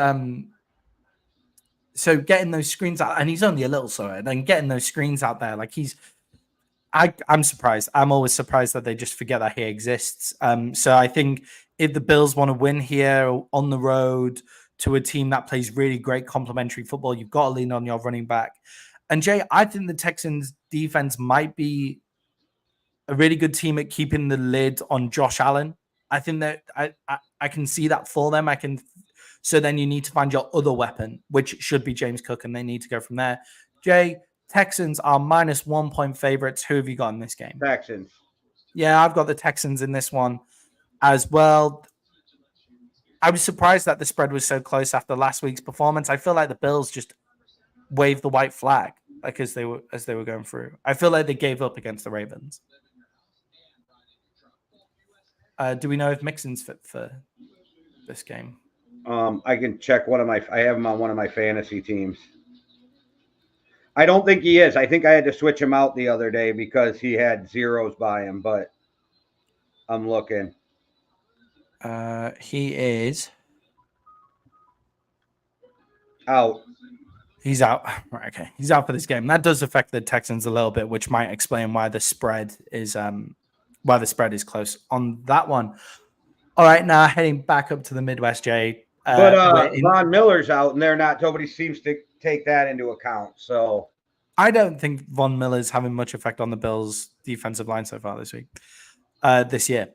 so getting those screens out, and he's only a little slower, and then getting those screens out there, like I'm surprised. I'm always surprised that they just forget that he exists. So I think if the Bills want to win here on the road to a team that plays really great complementary football, you've got to lean on your running back. And Jay, I think the Texans defense might be a really good team at keeping the lid on Josh Allen. I think that I can see that for them. So then you need to find your other weapon, which should be James Cook, and they need to go from there. Jay, Texans are -1 point favorites. Who have you got in this game? Texans. Yeah, I've got the Texans in this one as well. I was surprised that the spread was so close after last week's performance. I feel like the Bills just waved the white flag like as they were going through. I feel like they gave up against the Ravens. Do we know if Mixon's fit for this game? I can check I have him on one of my fantasy teams. I don't think he is. I think I had to switch him out the other day because he had zeros by him, but I'm looking. He is out. He's out. Right, okay. He's out for this game. That does affect the Texans a little bit, which might explain why the spread is close on that one. All right, now heading back up to the Midwest, Jay. But Von Miller's out, and nobody seems to take that into account. So I don't think Von Miller's having much effect on the Bills' defensive line so far this year.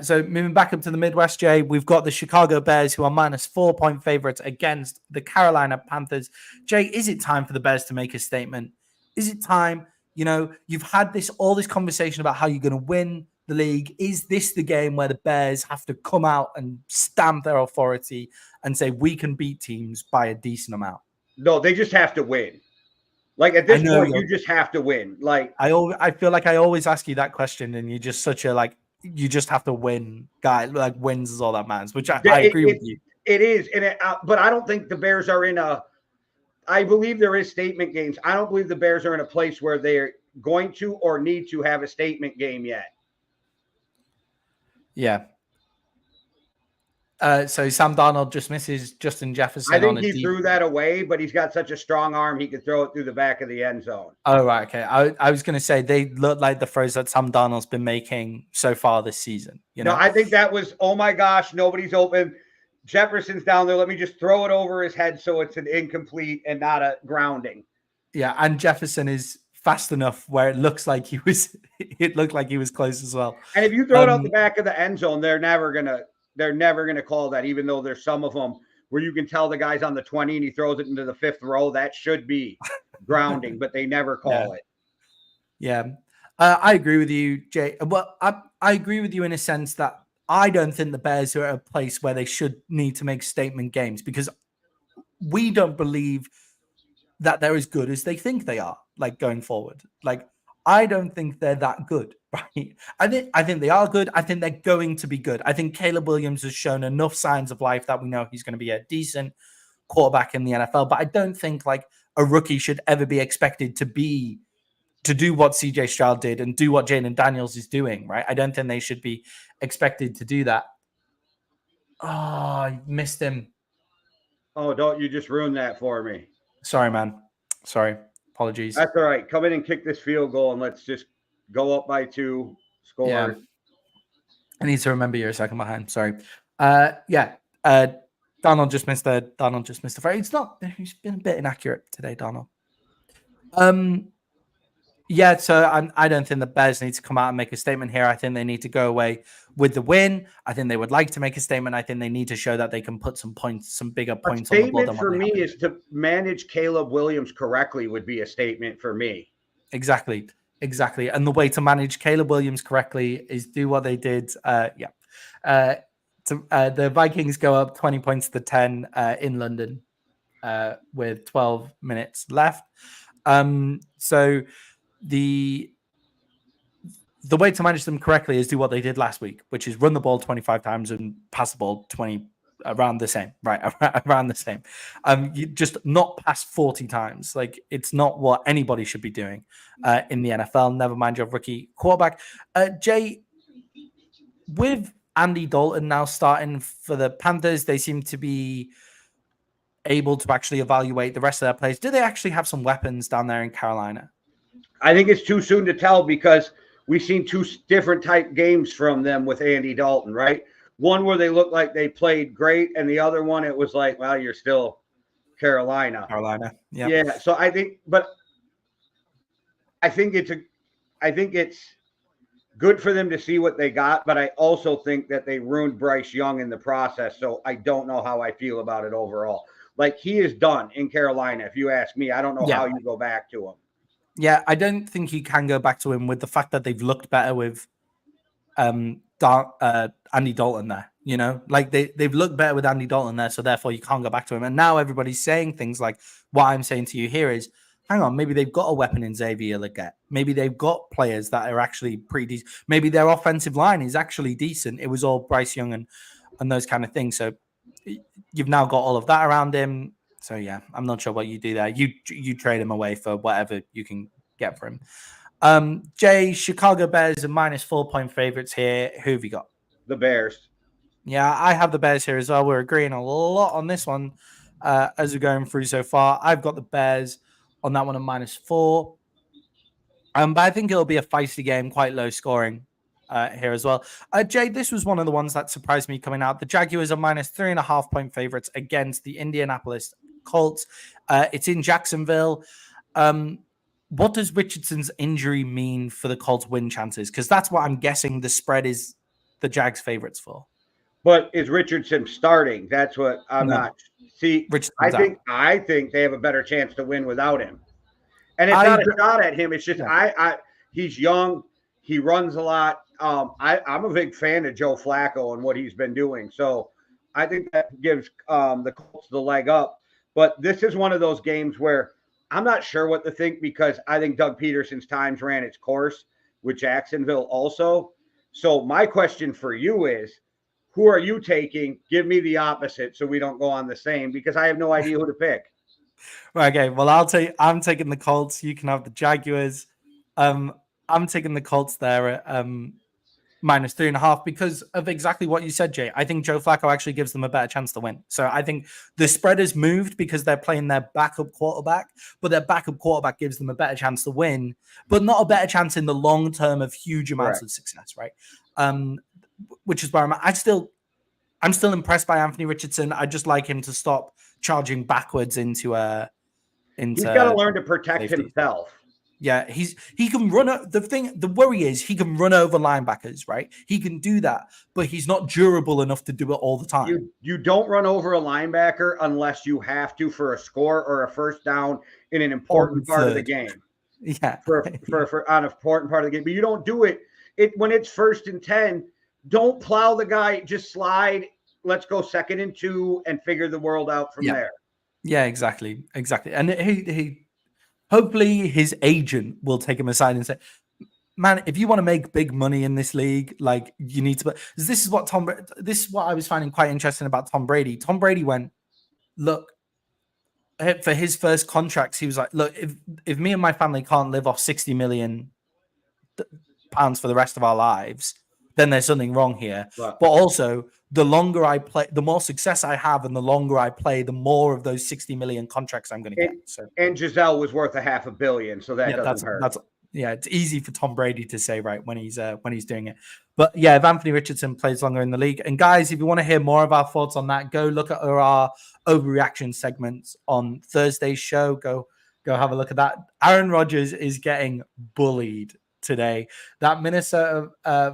So moving back up to the Midwest, Jay, we've got the Chicago Bears, who are minus 4-point favorites against the Carolina Panthers. Jay, is it time for the Bears to make a statement? Is it time? You've had all this conversation about how you're going to win the league. Is this the game where the Bears have to come out and stamp their authority and say we can beat teams by a decent amount? No, they just have to win. Like at this point, you just have to win. Like I feel like I always ask you that question, and you're just such a you just have to win guy. Like wins is all that matters, which I agree with you. It is, but I don't think the Bears are in a. I believe there is statement games. I don't believe the Bears are in a place where they're going to or need to have a statement game yet. Yeah. So Sam Darnold just misses Justin Jefferson. I think he threw that away, but he's got such a strong arm he could throw it through the back of the end zone. Oh, right. Okay. I was going to say they look like the throws that Sam Darnold's been making so far this season. No, I think that was, oh my gosh, nobody's open. Jefferson's down there. Let me just throw it over his head so it's an incomplete and not a grounding. Yeah, and Jefferson is fast enough where it looks like he was. It looked like he was close as well. And if you throw it out the back of the end zone, they're never gonna call that. Even though there's some of them where you can tell the guy's on the 20 and he throws it into the 5th row, that should be grounding, but they never call it. Yeah, I agree with you, Jay. Well, I agree with you in a sense that I don't think the Bears are at a place where they should need to make statement games because we don't believe that they're as good as they think they are, like going forward. Like, I don't think they're that good, right? I think they are good. I think they're going to be good. I think Caleb Williams has shown enough signs of life that we know he's going to be a decent quarterback in the NFL. But I don't think like a rookie should ever be expected to do what CJ Stroud did and do what Jaden Daniels is doing, right? I don't think they should be expected to do that. Oh, I missed him. Oh, don't you just ruin that for me. Sorry, man. Sorry. Apologies. That's all right. Come in and kick this field goal and let's just go up by 2, score. Yeah. I need to remember you're a second behind. Sorry. Donald just missed the frame. He's been a bit inaccurate today, Donald. Yeah, so I don't think the Bears need to come out and make a statement here. I think they need to go away with the win. I think they would like to make a statement. I think they need to show that they can put some bigger points on the board. A statement for me is to manage Caleb Williams correctly would be a statement for me. Exactly. And the way to manage Caleb Williams correctly is do what they did. The Vikings go up 20 points to 10 in London with 12 minutes left. So the way to manage them correctly is do what they did last week, which is run the ball 25 times and pass the ball 20 around the same, right? Around the same. You just not pass 40 times. Like it's not what anybody should be doing in the NFL. Never mind your rookie quarterback. Jay, with Andy Dalton now starting for the Panthers, they seem to be able to actually evaluate the rest of their players. Do they actually have some weapons down there in Carolina? I think it's too soon to tell because we've seen 2 different type games from them with Andy Dalton, right? One where they looked like they played great, and the other one it was like, well, you're still Carolina. Yeah. Yeah. So I think it's good for them to see what they got, but I also think that they ruined Bryce Young in the process. So I don't know how I feel about it overall. Like he is done in Carolina. If you ask me, I don't know how you go back to him. Yeah, I don't think you can go back to him with the fact that they've looked better with Andy Dalton there. You know, like they've looked better with Andy Dalton there, so therefore you can't go back to him. And now everybody's saying things like what I'm saying to you here is, hang on, maybe they've got a weapon in Xavier Legette. Maybe they've got players that are actually pretty decent. Maybe their offensive line is actually decent. It was all Bryce Young and those kind of things. So you've now got all of that around him. So yeah, I'm not sure what you do there. You trade him away for whatever you can get for him. Jay, Chicago Bears are -4-point favorites here. Who have you got? The Bears. Yeah, I have the Bears here as well. We're agreeing a lot on this one as we're going through so far. I've got the Bears on that one at -4. But I think it'll be a feisty game, quite low scoring here as well. Jay, this was one of the ones that surprised me coming out. The Jaguars are -3.5-point favorites against the Indianapolis Colts. It's in Jacksonville. What does Richardson's injury mean for the Colts' win chances? Because that's what I'm guessing the spread is the Jags' favorites for. But is Richardson starting? That's what I'm not. See, I think they have a better chance to win without him. And it's not a shot at him. It's just he's young. He runs a lot. I'm a big fan of Joe Flacco and what he's been doing. So I think that gives the Colts the leg up. But this is one of those games where I'm not sure what to think because I think Doug Peterson's times ran its course with Jacksonville also. So my question for you is, who are you taking? Give me the opposite so we don't go on the same because I have no idea who to pick. Okay, well, I'm taking the Colts. You can have the Jaguars. I'm taking the Colts there at -3.5 because of exactly what you said, Jay. I think Joe Flacco actually gives them a better chance to win. So I think the spread has moved because they're playing their backup quarterback, but their backup quarterback gives them a better chance to win, but not a better chance in the long term of huge amounts of success, right? Which is where I'm still impressed by Anthony Richardson. I just like him to stop charging backwards into he's got to learn to protect himself. Yeah, he can run. The worry is he can run over linebackers, right? He can do that, but he's not durable enough to do it all the time. You don't run over a linebacker unless you have to for a score or a first down in an important part of the game. Yeah, for on an important part of the game, but you don't do it when it's 1st and 10. Don't plow the guy. Just slide. Let's go 2nd and 2 and figure the world out from there. Yeah, exactly. And he hopefully his agent will take him aside and say, man, if you want to make big money in this league, like you need to. This is what I was finding quite interesting about Tom Brady. Tom Brady went, look, for his first contracts, he was like, look, if me and my family can't live off 60 million pounds for the rest of our lives, then there's something wrong here. Right. But also, the longer I play, the more success I have, and the longer I play, the more of those 60 million contracts I'm going to get. So, and Giselle was worth $500 million, so that doesn't hurt. It's easy for Tom Brady to say right when he's doing it. But yeah, if Anthony Richardson plays longer in the league, and guys, if you want to hear more of our thoughts on that, go look at our overreaction segments on Thursday's show. Go have a look at that. Aaron Rodgers is getting bullied today. That Minnesota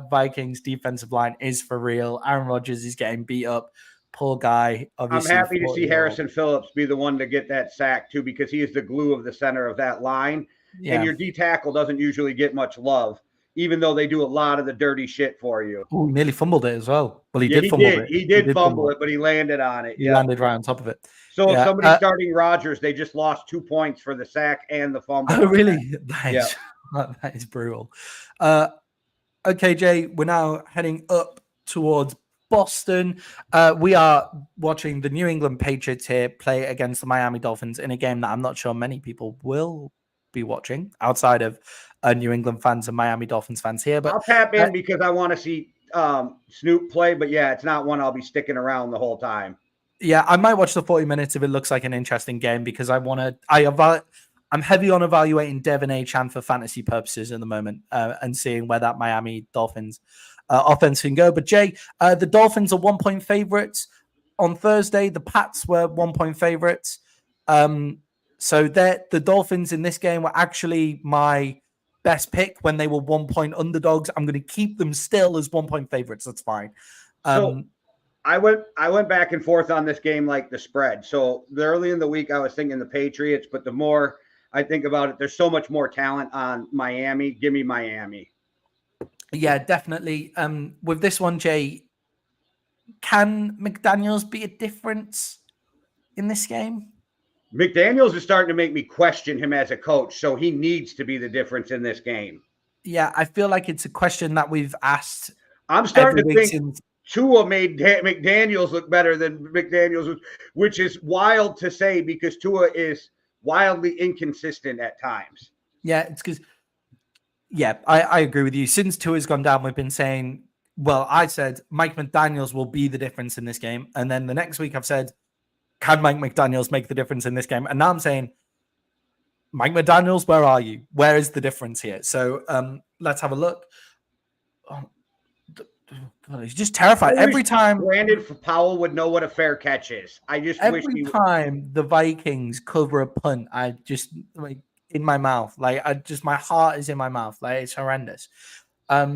Vikings defensive line is for real. Aaron Rodgers is getting beat up. Poor guy. Obviously, I'm happy to see Harrison Phillips be the one to get that sack too, because he is the glue of the center of that line. Yeah. And your D tackle doesn't usually get much love, even though they do a lot of the dirty shit for you. Oh, he nearly fumbled it as well. Well, he did fumble it. He did fumble it, but he landed on it. He landed right on top of it. So if somebody's starting Rodgers, they just lost 2 points for the sack and the fumble. Oh, really? That is brutal. Okay, Jay, we're now heading up towards Boston. We are watching the New England Patriots here play against the Miami Dolphins in a game that I'm not sure many people will be watching outside of New England fans and Miami Dolphins fans here. But I'll tap in because I want to see Snoop play. But yeah, it's not one I'll be sticking around the whole time. Yeah, I might watch the 40 minutes if it looks like an interesting game because I'm heavy on evaluating Devin Achan for fantasy purposes at the moment and seeing where that Miami Dolphins offense can go. But Jay, the Dolphins are 1-point favorites on Thursday. The Pats were 1-point favorites. So the Dolphins in this game were actually my best pick when they were 1-point underdogs. I'm going to keep them still as 1-point favorites. That's fine. So I went back and forth on this game like the spread. So early in the week, I was thinking the Patriots, but the more I think about it, there's so much more talent on Miami. Give me Miami. Yeah, definitely. With this one, Jay, can McDaniels be a difference in this game? McDaniels is starting to make me question him as a coach, so he needs to be the difference in this game. Yeah, I feel like it's a question that we've asked. I'm starting to think Tua made McDaniels look better than McDaniels, which is wild to say because Tua is wildly inconsistent at times. Yeah, it's because, I agree with you. Since Tua's gone down, we've been saying, well, I said Mike McDaniels will be the difference in this game. And then the next week I've said, can Mike McDaniels make the difference in this game? And now I'm saying, Mike McDaniels, where are you? Where is the difference here? So let's have a look. Oh, God, he's just terrified. Every time Brandon Powell would know what a fair catch is. I just wish every time the Vikings cover a punt, I just like in my mouth. Like my heart is in my mouth. Like it's horrendous. Yeah,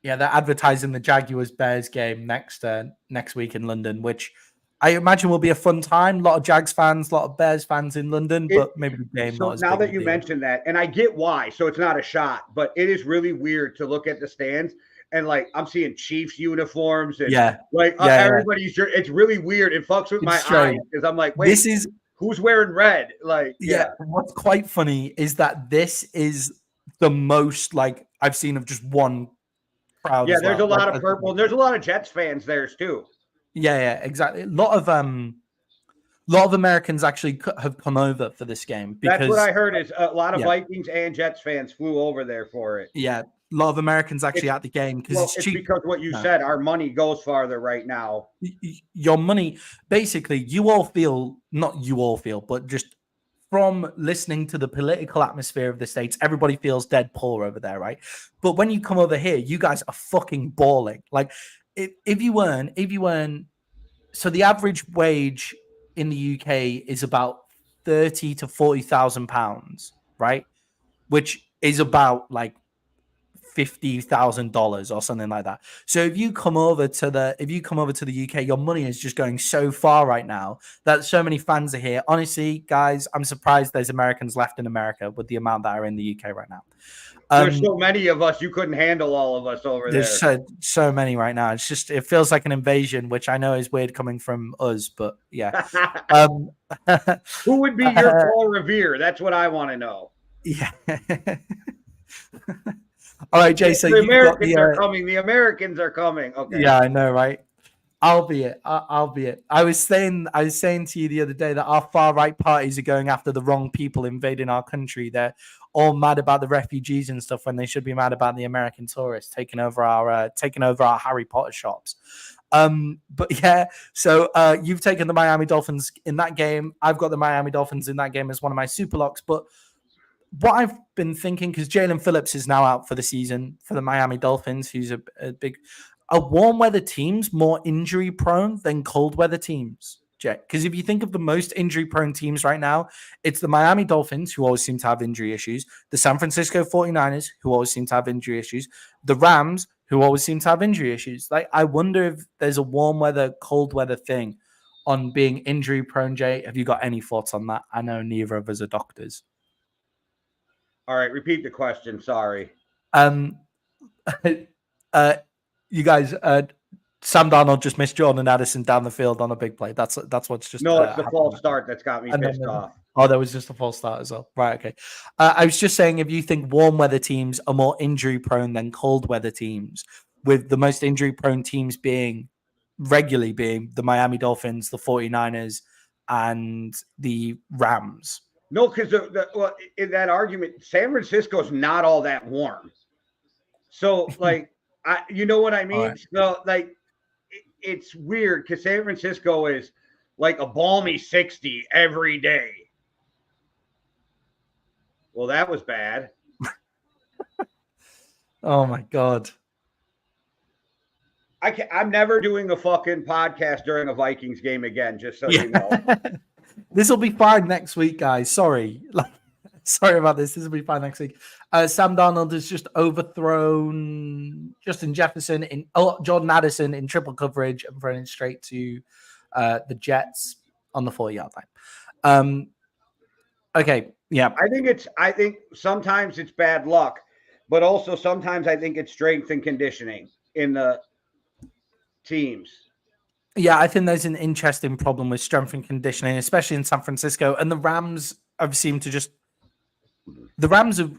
they're advertising the Jaguars Bears game next week in London, which I imagine will be a fun time. A lot of Jags fans, a lot of Bears fans in London, but maybe the game so not as now big that a you deal. mentioned that, and I get why, so it's not a shot, but it is really weird to look at the stands and like I'm seeing Chiefs uniforms and everybody's it's really weird. It fucks with my eyes because I'm like, wait, who's wearing red? Like, what's quite funny is that this is the most like I've seen of just one crowd. Yeah, there's a lot of purple. And there's a lot of Jets fans there too. Yeah, exactly. A lot of Americans actually have come over for this game because that's what I heard. Is a lot of Vikings and Jets fans flew over there for it. Yeah, a lot of Americans actually at the game because it's cheap. Because what you said, our money goes farther right now. Your money, basically, not you all feel, but just from listening to the political atmosphere of the States, everybody feels dead poor over there, right? But when you come over here, you guys are fucking balling. Like, if you earn, so the average wage in the UK is about £30,000 to £40,000, right? Which is about like $50,000 or something like that. So if you come over to the UK, your money is just going so far right now that so many fans are here. Honestly, guys, I'm surprised there's Americans left in America with the amount that are in the UK right now. There's so many of us, you couldn't handle all of us over there. There's so many right now. It's just, it feels like an invasion, which I know is weird coming from us, but yeah. Who would be your Paul Revere? That's what I want to know. Yeah. All right, Jay. So the Americans are coming. The Americans are coming. Okay. Yeah, I know, right? I'll be it. I was saying to you the other day that our far right parties are going after the wrong people invading our country. They're all mad about the refugees and stuff when they should be mad about the American tourists taking over our Harry Potter shops. But yeah, so you've taken the Miami Dolphins in that game. I've got the Miami Dolphins in that game as one of my super locks. But what I've been thinking, because Jalen Phillips is now out for the season for the Miami Dolphins, who's a warm weather teams more injury prone than cold weather teams, Jet. Because if you think of the most injury prone teams right now, it's the Miami Dolphins, who always seem to have injury issues, the San Francisco 49ers, who always seem to have injury issues, the Rams, who always seem to have injury issues. Like, I wonder if there's a warm weather, cold weather thing on being injury prone, Jay. Have you got any thoughts on that? I know neither of us are doctors. All right, repeat the question. Sorry. You guys, Sam Darnold just missed Jordan Addison down the field on a big play. That's what's just it's the false start that's got me pissed off. Oh, that was just a false start as well. Right, okay. I was just saying, if you think warm weather teams are more injury prone than cold weather teams, with the most injury prone teams regularly being the Miami Dolphins, the 49ers, and the Rams. No, because in that argument, San Francisco's not all that warm. So, like, you know what I mean? Right. So, like, it's weird because San Francisco is like a balmy 60 every day. Well, that was bad. Oh, my God. I'm never doing a fucking podcast during a Vikings game again, just so you know. This will be fine next week, guys. Sorry about this. This will be fine next week. Sam Darnold has just overthrown Justin Jefferson Jordan Addison in triple coverage and running straight to the Jets on the 4-yard line. Okay, yeah. I think sometimes it's bad luck, but also sometimes I think it's strength and conditioning in the teams. Yeah, I think there's an interesting problem with strength and conditioning, especially in San Francisco. And the Rams have seemed to the Rams have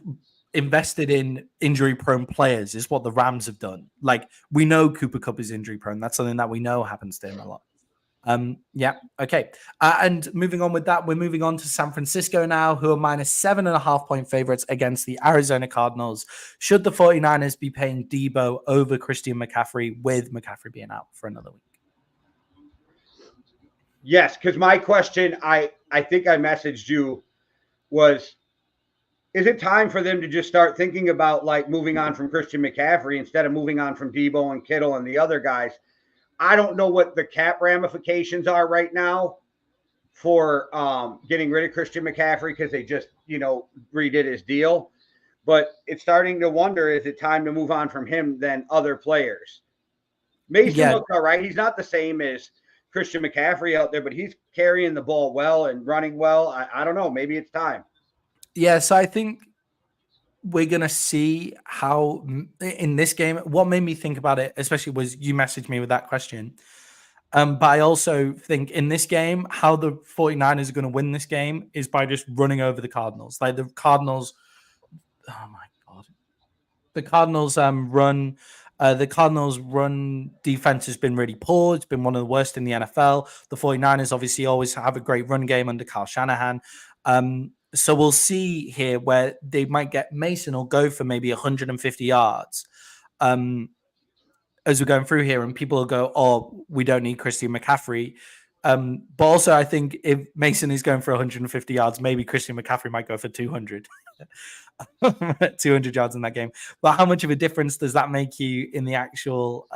invested in injury-prone players is what the Rams have done. Like, we know Cooper Kupp is injury-prone. That's something that we know happens to him a lot. Yeah, okay. And moving on with that, we're moving on to San Francisco now, who are -7.5-point favorites against the Arizona Cardinals. Should the 49ers be paying Debo over Christian McCaffrey, with McCaffrey being out for another week? Yes, because my question, I think I messaged you, was, is it time for them to just start thinking about like moving on from Christian McCaffrey instead of moving on from Debo and Kittle and the other guys? I don't know what the cap ramifications are right now for getting rid of Christian McCaffrey, because they just, redid his deal. But it's starting to wonder, is it time to move on from him than other players? Mason looks all right. He's not the same as Christian McCaffrey out there, but he's carrying the ball well and running well. I don't know. Maybe it's time. Yeah, so I think we're going to see how in this game, what made me think about it, especially, was you messaged me with that question. But I also think in this game, how the 49ers are going to win this game is by just running over the Cardinals. Like, the Cardinals, oh my God. The Cardinals run defense has been really poor. It's been one of the worst in the NFL. The 49ers obviously always have a great run game under Kyle Shanahan. So we'll see here where they might get Mason or go for maybe 150 yards as we're going through here, and people will go, oh, we don't need Christian McCaffrey. But also, I think if Mason is going for 150 yards, maybe Christian McCaffrey might go for 200. 200 yards in that game. But how much of a difference does that make you in the actual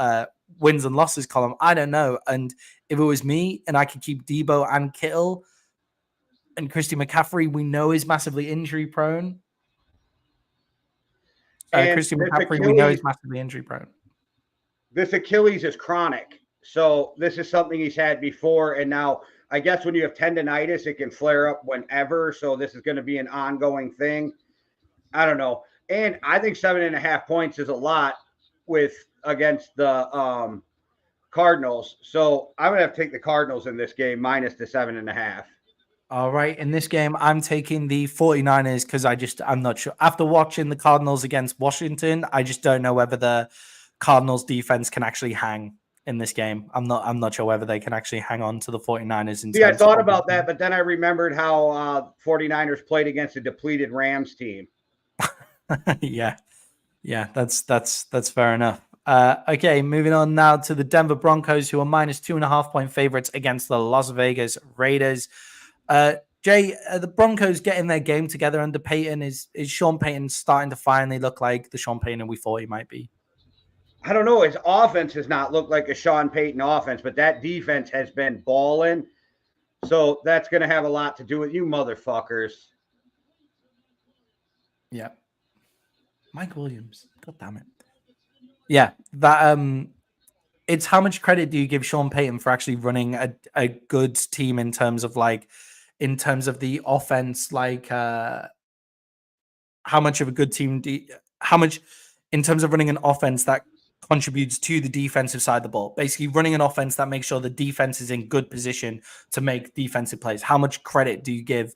wins and losses column? I don't know. And if it was me and I could keep Debo and Kittle, and Christian McCaffrey, we know, is massively injury prone. Christian McCaffrey, we know, is massively injury prone. This Achilles is chronic. So this is something he's had before. And now, I guess when you have tendonitis, it can flare up whenever. So this is going to be an ongoing thing. I don't know. And I think 7.5 points is a lot against the Cardinals. So I'm going to have to take the Cardinals in this game minus the 7.5. All right. In this game, I'm taking the 49ers because I'm not sure. After watching the Cardinals against Washington, I just don't know whether the Cardinals defense can actually hang in this game. I'm not sure whether they can actually hang on to the 49ers. I thought about that, but then I remembered how 49ers played against a depleted Rams team. Yeah, that's fair enough. Okay, moving on now to the Denver Broncos, who are -2.5-point favorites against the Las Vegas Raiders. Jay, the Broncos getting their game together under Peyton. Is Sean Payton starting to finally look like the Sean Payton we thought he might be? I don't know. His offense has not looked like a Sean Payton offense, but that defense has been balling. So that's going to have a lot to do with you motherfuckers. Yeah. Mike Williams. God damn it. Yeah, that it's how much credit do you give Sean Payton for actually running a good team in terms of the offense, how much of a good team how much in terms of running an offense that contributes to the defensive side of the ball, basically running an offense that makes sure the defense is in good position to make defensive plays. How much credit do you give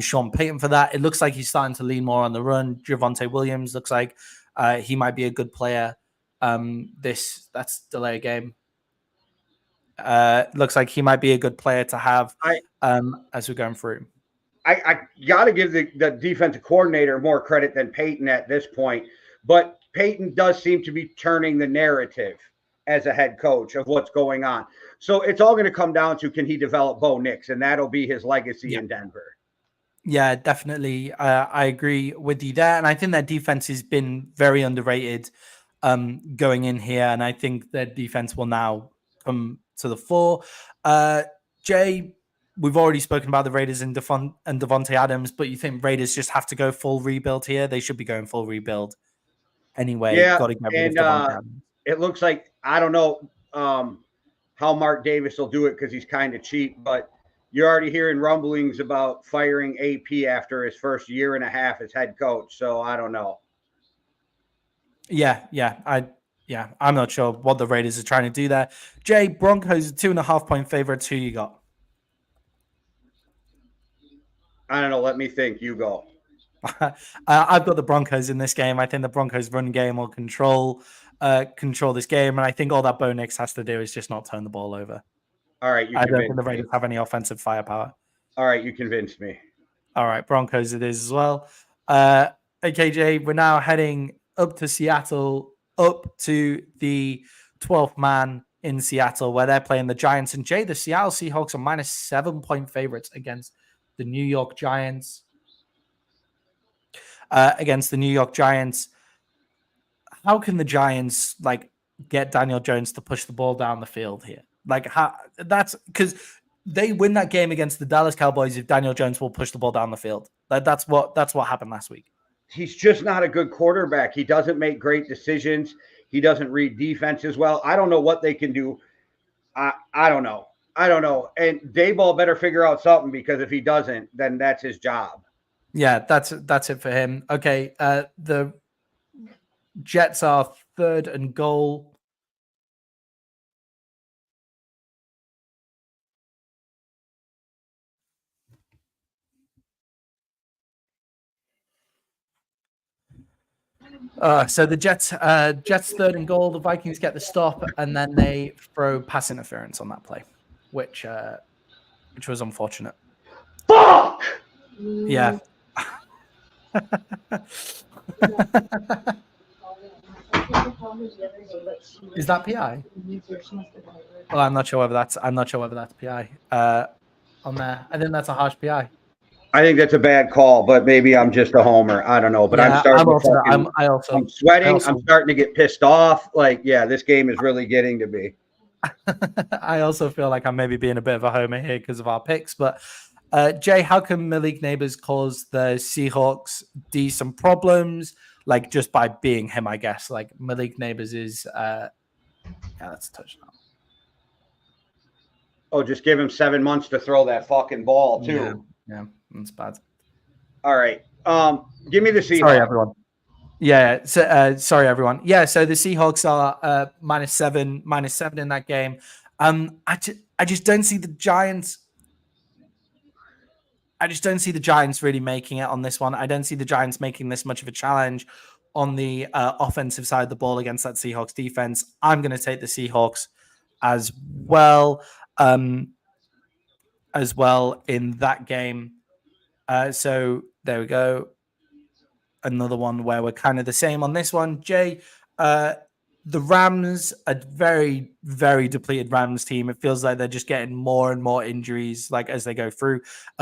Sean Payton for that? It looks like he's starting to lean more on the run. Javonte Williams looks like he might be a good player. That's delay a game. Looks like he might be a good player to have as we're going through. I got to give the defensive coordinator more credit than Payton at this point, but Payton does seem to be turning the narrative as a head coach of what's going on. So it's all going to come down to, can he develop Bo Nix, and that'll be his legacy in Denver. Yeah, definitely. I agree with you there. And I think that defense has been very underrated going in here. And I think their defense will now come to the fore. Jay, we've already spoken about the Raiders and Devontae Adams, but you think Raiders just have to go full rebuild here? They should be going full rebuild anyway. Yeah, got to get rid of Devontae Adams. It looks like, I don't know how Mark Davis will do it because he's kind of cheap, but you're already hearing rumblings about firing AP after his first year and a half as head coach. So I don't know. I'm not sure what the Raiders are trying to do there. Jay, Broncos 2.5-point favorites. Who you got? I don't know. Let me think. You go. I've got the Broncos in this game. I think the Broncos run game will control this game, and I think all that Bo Nix has to do is just not turn the ball over. All right, I don't think the Raiders have any offensive firepower. All right, you convinced me. All right, Broncos it is as well. Okay, Jay, we're now heading up to Seattle, up to the 12th man in Seattle, where they're playing the Giants. And Jay, the Seattle Seahawks are minus 7-point favorites against the New York Giants. How can the Giants get Daniel Jones to push the ball down the field here? That's because they win that game against the Dallas Cowboys if Daniel Jones will push the ball down the field. That's what happened last week. He's just not a good quarterback. He doesn't make great decisions. He doesn't read defenses well. I don't know what they can do. I don't know. And Dayball better figure out something, because if he doesn't, then that's his job. Yeah, that's it for him. Okay, the Jets are 3rd and goal. So the Jets 3rd and goal. The Vikings get the stop, and then they throw pass interference on that play, which was unfortunate. Fuck! Yeah. Is that PI? Oh, I'm not sure whether that's PI on there. I think that's a harsh PI. I think that's a bad call, but maybe I'm just a homer. I don't know, but yeah, I'm sweating. I'm starting to get pissed off. This game is really getting to me. I also feel like I'm maybe being a bit of a homer here because of our picks. But Jay, how can Malik Neighbors cause the Seahawks some problems? Just by being him, I guess. Malik Neighbors is that's a touchdown. Oh, just give him 7 months to throw that fucking ball too. Yeah, that's bad. All right. Give me the Seahawks. Sorry, everyone. Yeah. Sorry, everyone. Yeah. So the Seahawks are minus seven in that game. I just don't see the Giants. I just don't see the Giants really making it on this one. I don't see the Giants making this much of a challenge on the offensive side of the ball against that Seahawks defense. I'm going to take the Seahawks as well. In that game. So there we go. Another one where we're kind of the same on this one. Jay, the Rams, a very, very depleted Rams team. It feels like they're just getting more and more injuries as they go through.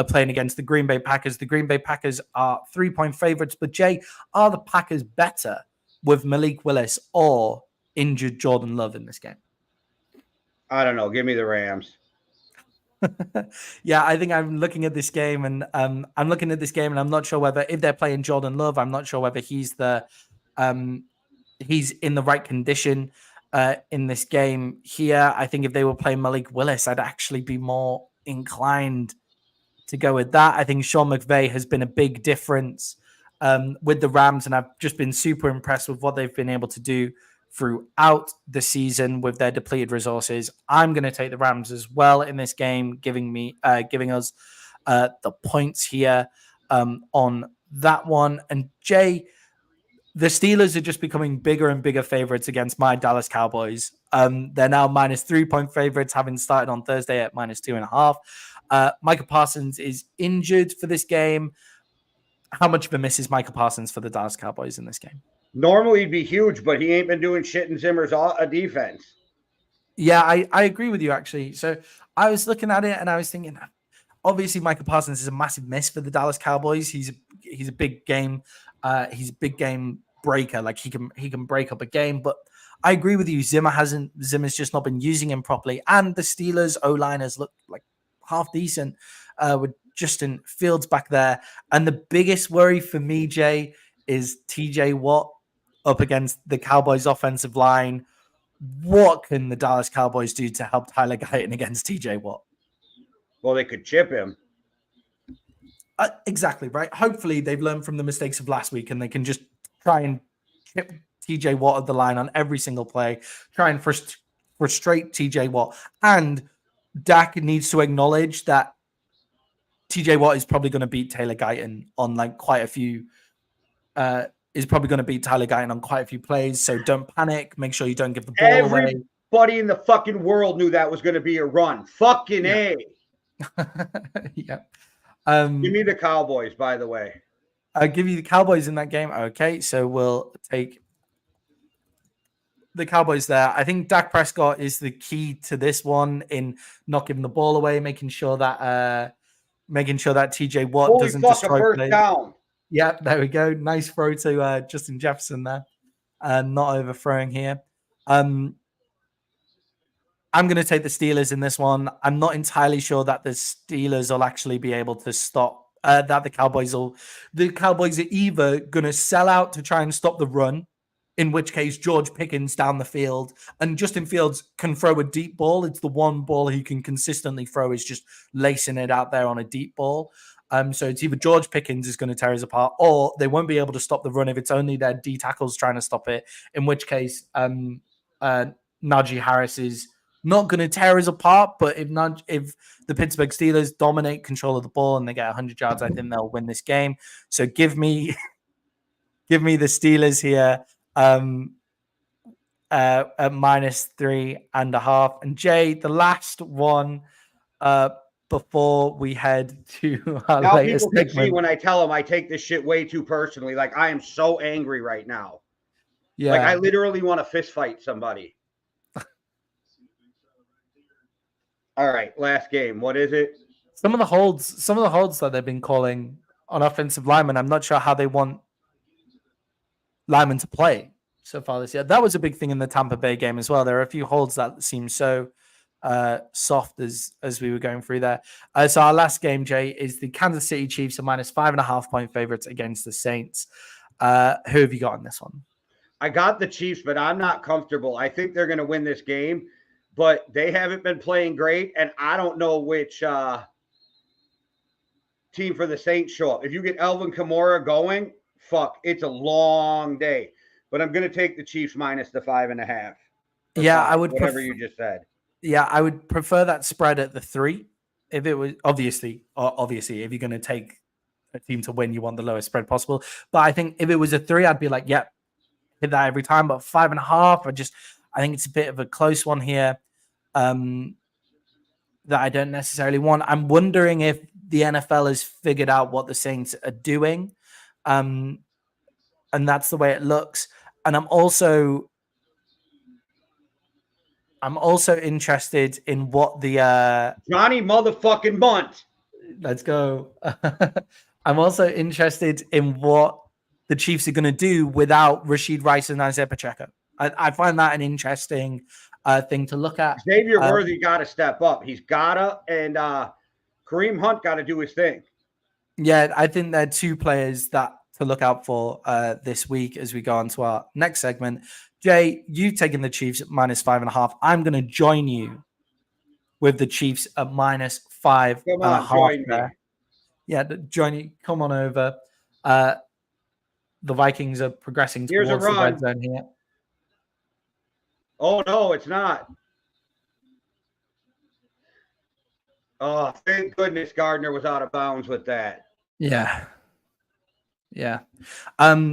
Playing against the Green Bay Packers. The Green Bay Packers are 3-point favorites. But Jay, are the Packers better with Malik Willis or injured Jordan Love in this game? I don't know. Give me the Rams. Yeah, I think I'm looking at this game, and I'm not sure whether if they're playing Jordan Love, I'm not sure whether he's in the right condition in this game here. I think if they were playing Malik Willis, I'd actually be more inclined to go with that. I think Sean McVay has been a big difference with the Rams, and I've just been super impressed with what they've been able to do throughout the season with their depleted resources. I'm going to take the Rams as well in this game, giving us the points here on that one. And Jay, the Steelers are just becoming bigger and bigger favorites against my Dallas Cowboys. They're now minus 3-point favorites, having started on Thursday at minus 2.5. Micah Parsons is injured for this game. How much of a miss is Micah Parsons for the Dallas Cowboys in this game? Normally he'd be huge, but he ain't been doing shit in Zimmer's defense. Yeah, I agree with you, actually. So I was looking at it and I was thinking, obviously Micah Parsons is a massive miss for the Dallas Cowboys. He's a big game. He's a big game breaker. He can break up a game. But I agree with you. Zimmer's just not been using him properly. And the Steelers O-liners look half decent with Justin Fields back there. And the biggest worry for me, Jay, is TJ Watt up against the Cowboys offensive line. What can the Dallas Cowboys do to help Tyler Guyton against TJ Watt? Well, they could chip him. Exactly, right? Hopefully they've learned from the mistakes of last week and they can just try and chip TJ Watt at the line on every single play, try and frustrate TJ Watt. And Dak needs to acknowledge that TJ Watt is probably going to beat Taylor Guyton on like quite a few. Is probably going to beat Tyler Guyton on quite a few plays. So don't panic. Make sure you don't give the ball away. Everybody in the fucking world knew that was going to be a run. Fucking A. Yeah. Give me the Cowboys, by the way. I'll give you the Cowboys in that game. Okay, so we'll take the Cowboys there. I think Dak Prescott is the key to this one in not giving the ball away, making sure that TJ Watt doesn't destroy first plays. Down. Yeah, there we go. Nice throw to Justin Jefferson there. Not overthrowing here. I'm going to take the Steelers in this one. I'm not entirely sure that the Steelers will actually be able to stop that the Cowboys are either going to sell out to try and stop the run, in which case George Pickens down the field, and Justin Fields can throw a deep ball. It's the one ball he can consistently throw, is just lacing it out there on a deep ball. So it's either George Pickens is going to tear us apart, or they won't be able to stop the run if it's only their D tackles trying to stop it, in which case Najee Harris is not going to tear us apart. But if the Pittsburgh Steelers dominate control of the ball and they get 100 yards, I think they'll win this game. So give me the Steelers here at -3.5. And Jay, the last one before we head to our now latest people can segment. see when I tell them I take this shit way too personally. Like, I am so angry right now. Yeah, like I literally want to fist fight somebody. All right, last game. What is it? Some of the holds that they've been calling on offensive linemen, I'm not sure how they want linemen to play so far this year. That was a big thing in the Tampa Bay game as well. There are a few holds that seem so soft as we were going through there. So our last game, Jay, is the Kansas City Chiefs are -5.5 point favorites against the Saints. Who have you got on this one? I got the Chiefs, but I'm not comfortable. I think they're going to win this game, but they haven't been playing great, and I don't know which team for the Saints show up. If you get Alvin Kamara going, fuck, it's a long day. But I'm going to take the Chiefs -5.5. Yeah, 5, I would whatever you just said. Yeah, I would prefer that spread at the 3. If it was obviously, if you're going to take a team to win, you want the lowest spread possible. But I think if it was a 3, I'd be like, yep, hit that every time. But 5.5, I think it's a bit of a close one here that I don't necessarily want. I'm wondering if the NFL has figured out what the Saints are doing, and that's the way it looks. And I'm also interested in what the Johnny motherfucking Bunt. Let's go. I'm also interested in what the Chiefs are going to do without Rashid Rice and Isaiah Pacheco. I find that an interesting thing to look at. Xavier Worthy got to step up. He's got to, and Kareem Hunt got to do his thing. Yeah, I think they're two players that to look out for this week as we go on to our next segment. Jay, you've taken the Chiefs at -5.5. I'm going to join you with the Chiefs at -5.5 there. Yeah, join you. Come on over. The Vikings are progressing towards the red zone here. Oh, no, it's not. Oh, thank goodness Gardner was out of bounds with that. Yeah. Yeah.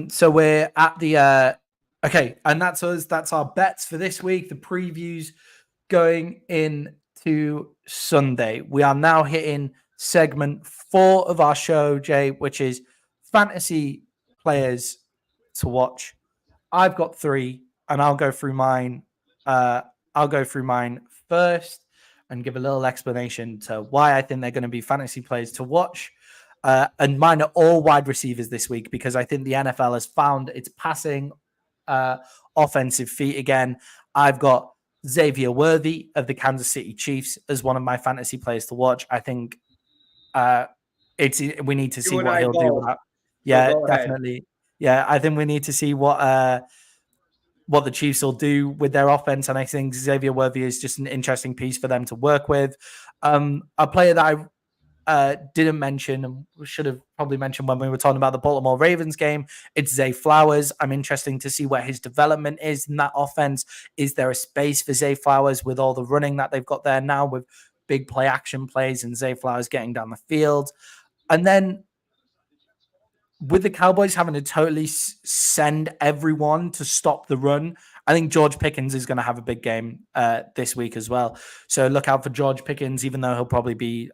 So we're at the okay, and that's us. That's our bets for this week. The previews going into Sunday. We are now hitting segment 4 of our show, Jay, which is fantasy players to watch. I've got 3, and I'll go through mine. I'll go through mine first and give a little explanation to why I think they're going to be fantasy players to watch. And mine are all wide receivers this week because I think the NFL has found its passing offensive feet again. I've got Xavier Worthy of the Kansas City Chiefs as one of my fantasy players to watch. I think we need to see what he'll do with that. Yeah, definitely. Yeah, I think we need to see what the Chiefs will do with their offense, and I think Xavier Worthy is just an interesting piece for them to work with. A player that I didn't mention and should have probably mentioned when we were talking about the Baltimore Ravens game, it's Zay Flowers. I'm interested to see where his development is in that offense. Is there a space for Zay Flowers with all the running that they've got there now with big play action plays and Zay Flowers getting down the field. And then with the Cowboys having to totally send everyone to stop the run, I think George Pickens is going to have a big game this week as well. So look out for George Pickens, even though he'll probably be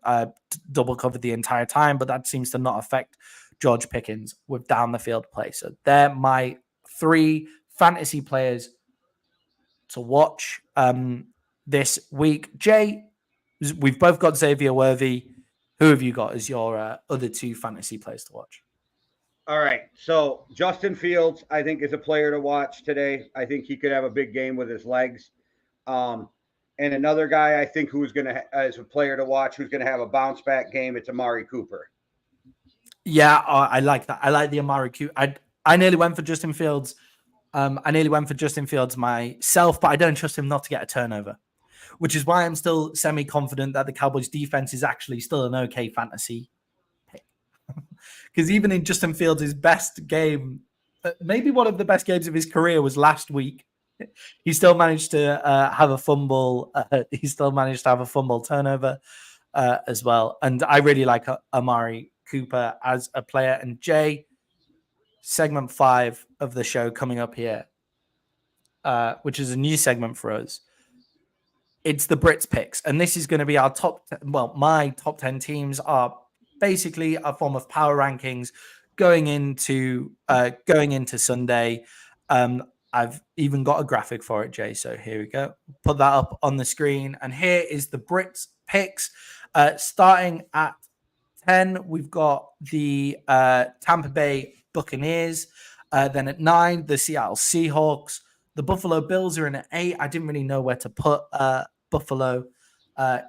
double covered the entire time, but that seems to not affect George Pickens with down the field play. So they're my 3 fantasy players to watch this week. Jay, we've both got Xavier Worthy. Who have you got as your other 2 fantasy players to watch? All right. So Justin Fields, I think, is a player to watch today. I think he could have a big game with his legs. And another guy I think who's going to, as a player to watch, who's going to have a bounce back game, it's Amari Cooper. Yeah, I like that. I like the Amari Cooper. I nearly went for Justin Fields. I nearly went for Justin Fields myself, but I don't trust him not to get a turnover, which is why I'm still semi-confident that the Cowboys defense is actually still an okay fantasy pick. Because even in Justin Fields' best game, maybe one of the best games of his career was last week, he still managed to have a fumble. He still managed to have a fumble turnover as well. And I really like Amari Cooper as a player. And Jay, segment 5 of the show coming up here, which is a new segment for us. It's the Brits picks. And this is going to be our my top 10 teams are basically a form of power rankings going into Sunday. I've even got a graphic for it, Jay. So here we go. Put that up on the screen. And here is the Brits picks. Starting at 10, we've got the Tampa Bay Buccaneers. Then at 9, the Seattle Seahawks. The Buffalo Bills are in at 8. I didn't really know where to put Buffalo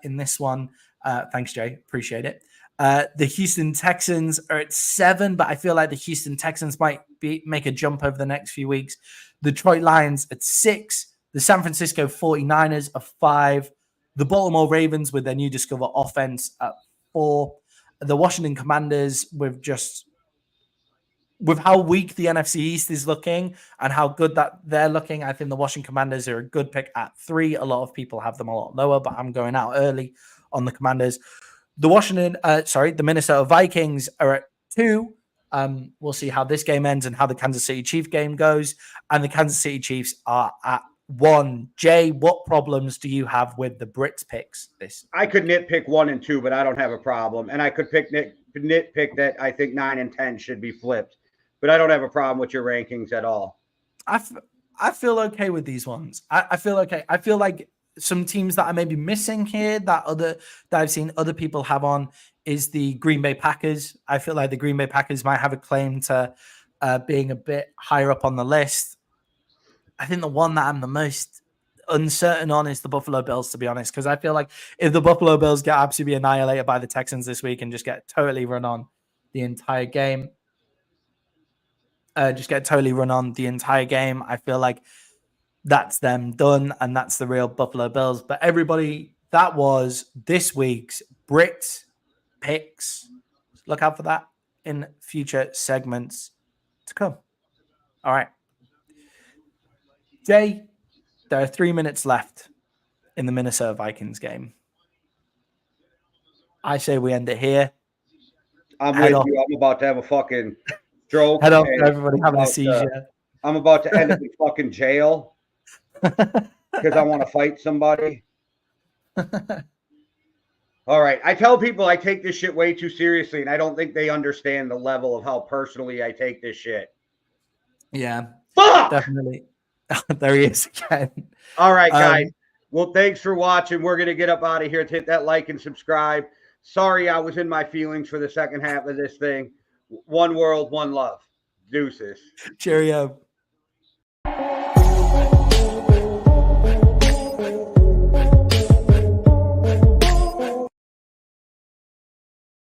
in this one. Thanks, Jay. Appreciate it. The Houston Texans are at 7, but I feel like the Houston Texans might make a jump over the next few weeks. The Detroit Lions at 6. The San Francisco 49ers are 5. The Baltimore Ravens with their new discover offense at 4. The Washington Commanders with how weak the NFC East is looking and how good that they're looking. I think the Washington Commanders are a good pick at 3. A lot of people have them a lot lower, but I'm going out early on the Commanders. The Minnesota Vikings are at 2. We'll see how this game ends and how the Kansas City Chiefs game goes. And the Kansas City Chiefs are at 1. Jay, what problems do you have with the Brits picks? I could nitpick 1 and 2, but I don't have a problem. And I could nitpick that I think 9 and 10 should be flipped. But I don't have a problem with your rankings at all. I feel okay with these ones. I feel okay. I feel like some teams that I may be missing here that I've seen other people have on is the Green Bay Packers. I feel like the Green Bay Packers might have a claim to being a bit higher up on the list. I think the one that I'm the most uncertain on is the Buffalo Bills, to be honest, because I feel like if the Buffalo Bills get absolutely annihilated by the Texans this week and just get totally run on the entire game, I feel like that's them done, and that's the real Buffalo Bills. But everybody, that was this week's Brit picks. Look out for that in future segments to come. All right. Jay, there are 3 minutes left in the Minnesota Vikings game. I say we end it here. I'm with you. I'm about to have a fucking stroke. Head off to everybody having a seizure. I'm about to end up in fucking jail because I want to fight somebody. All right. I tell people I take this shit way too seriously, and I don't think they understand the level of how personally I take this shit. Yeah. Fuck! Definitely. There he is again. All right, guys. Well, thanks for watching. We're going to get up out of here. Hit that like and subscribe. Sorry I was in my feelings for the second half of this thing. One world, one love. Deuces. Cheerio.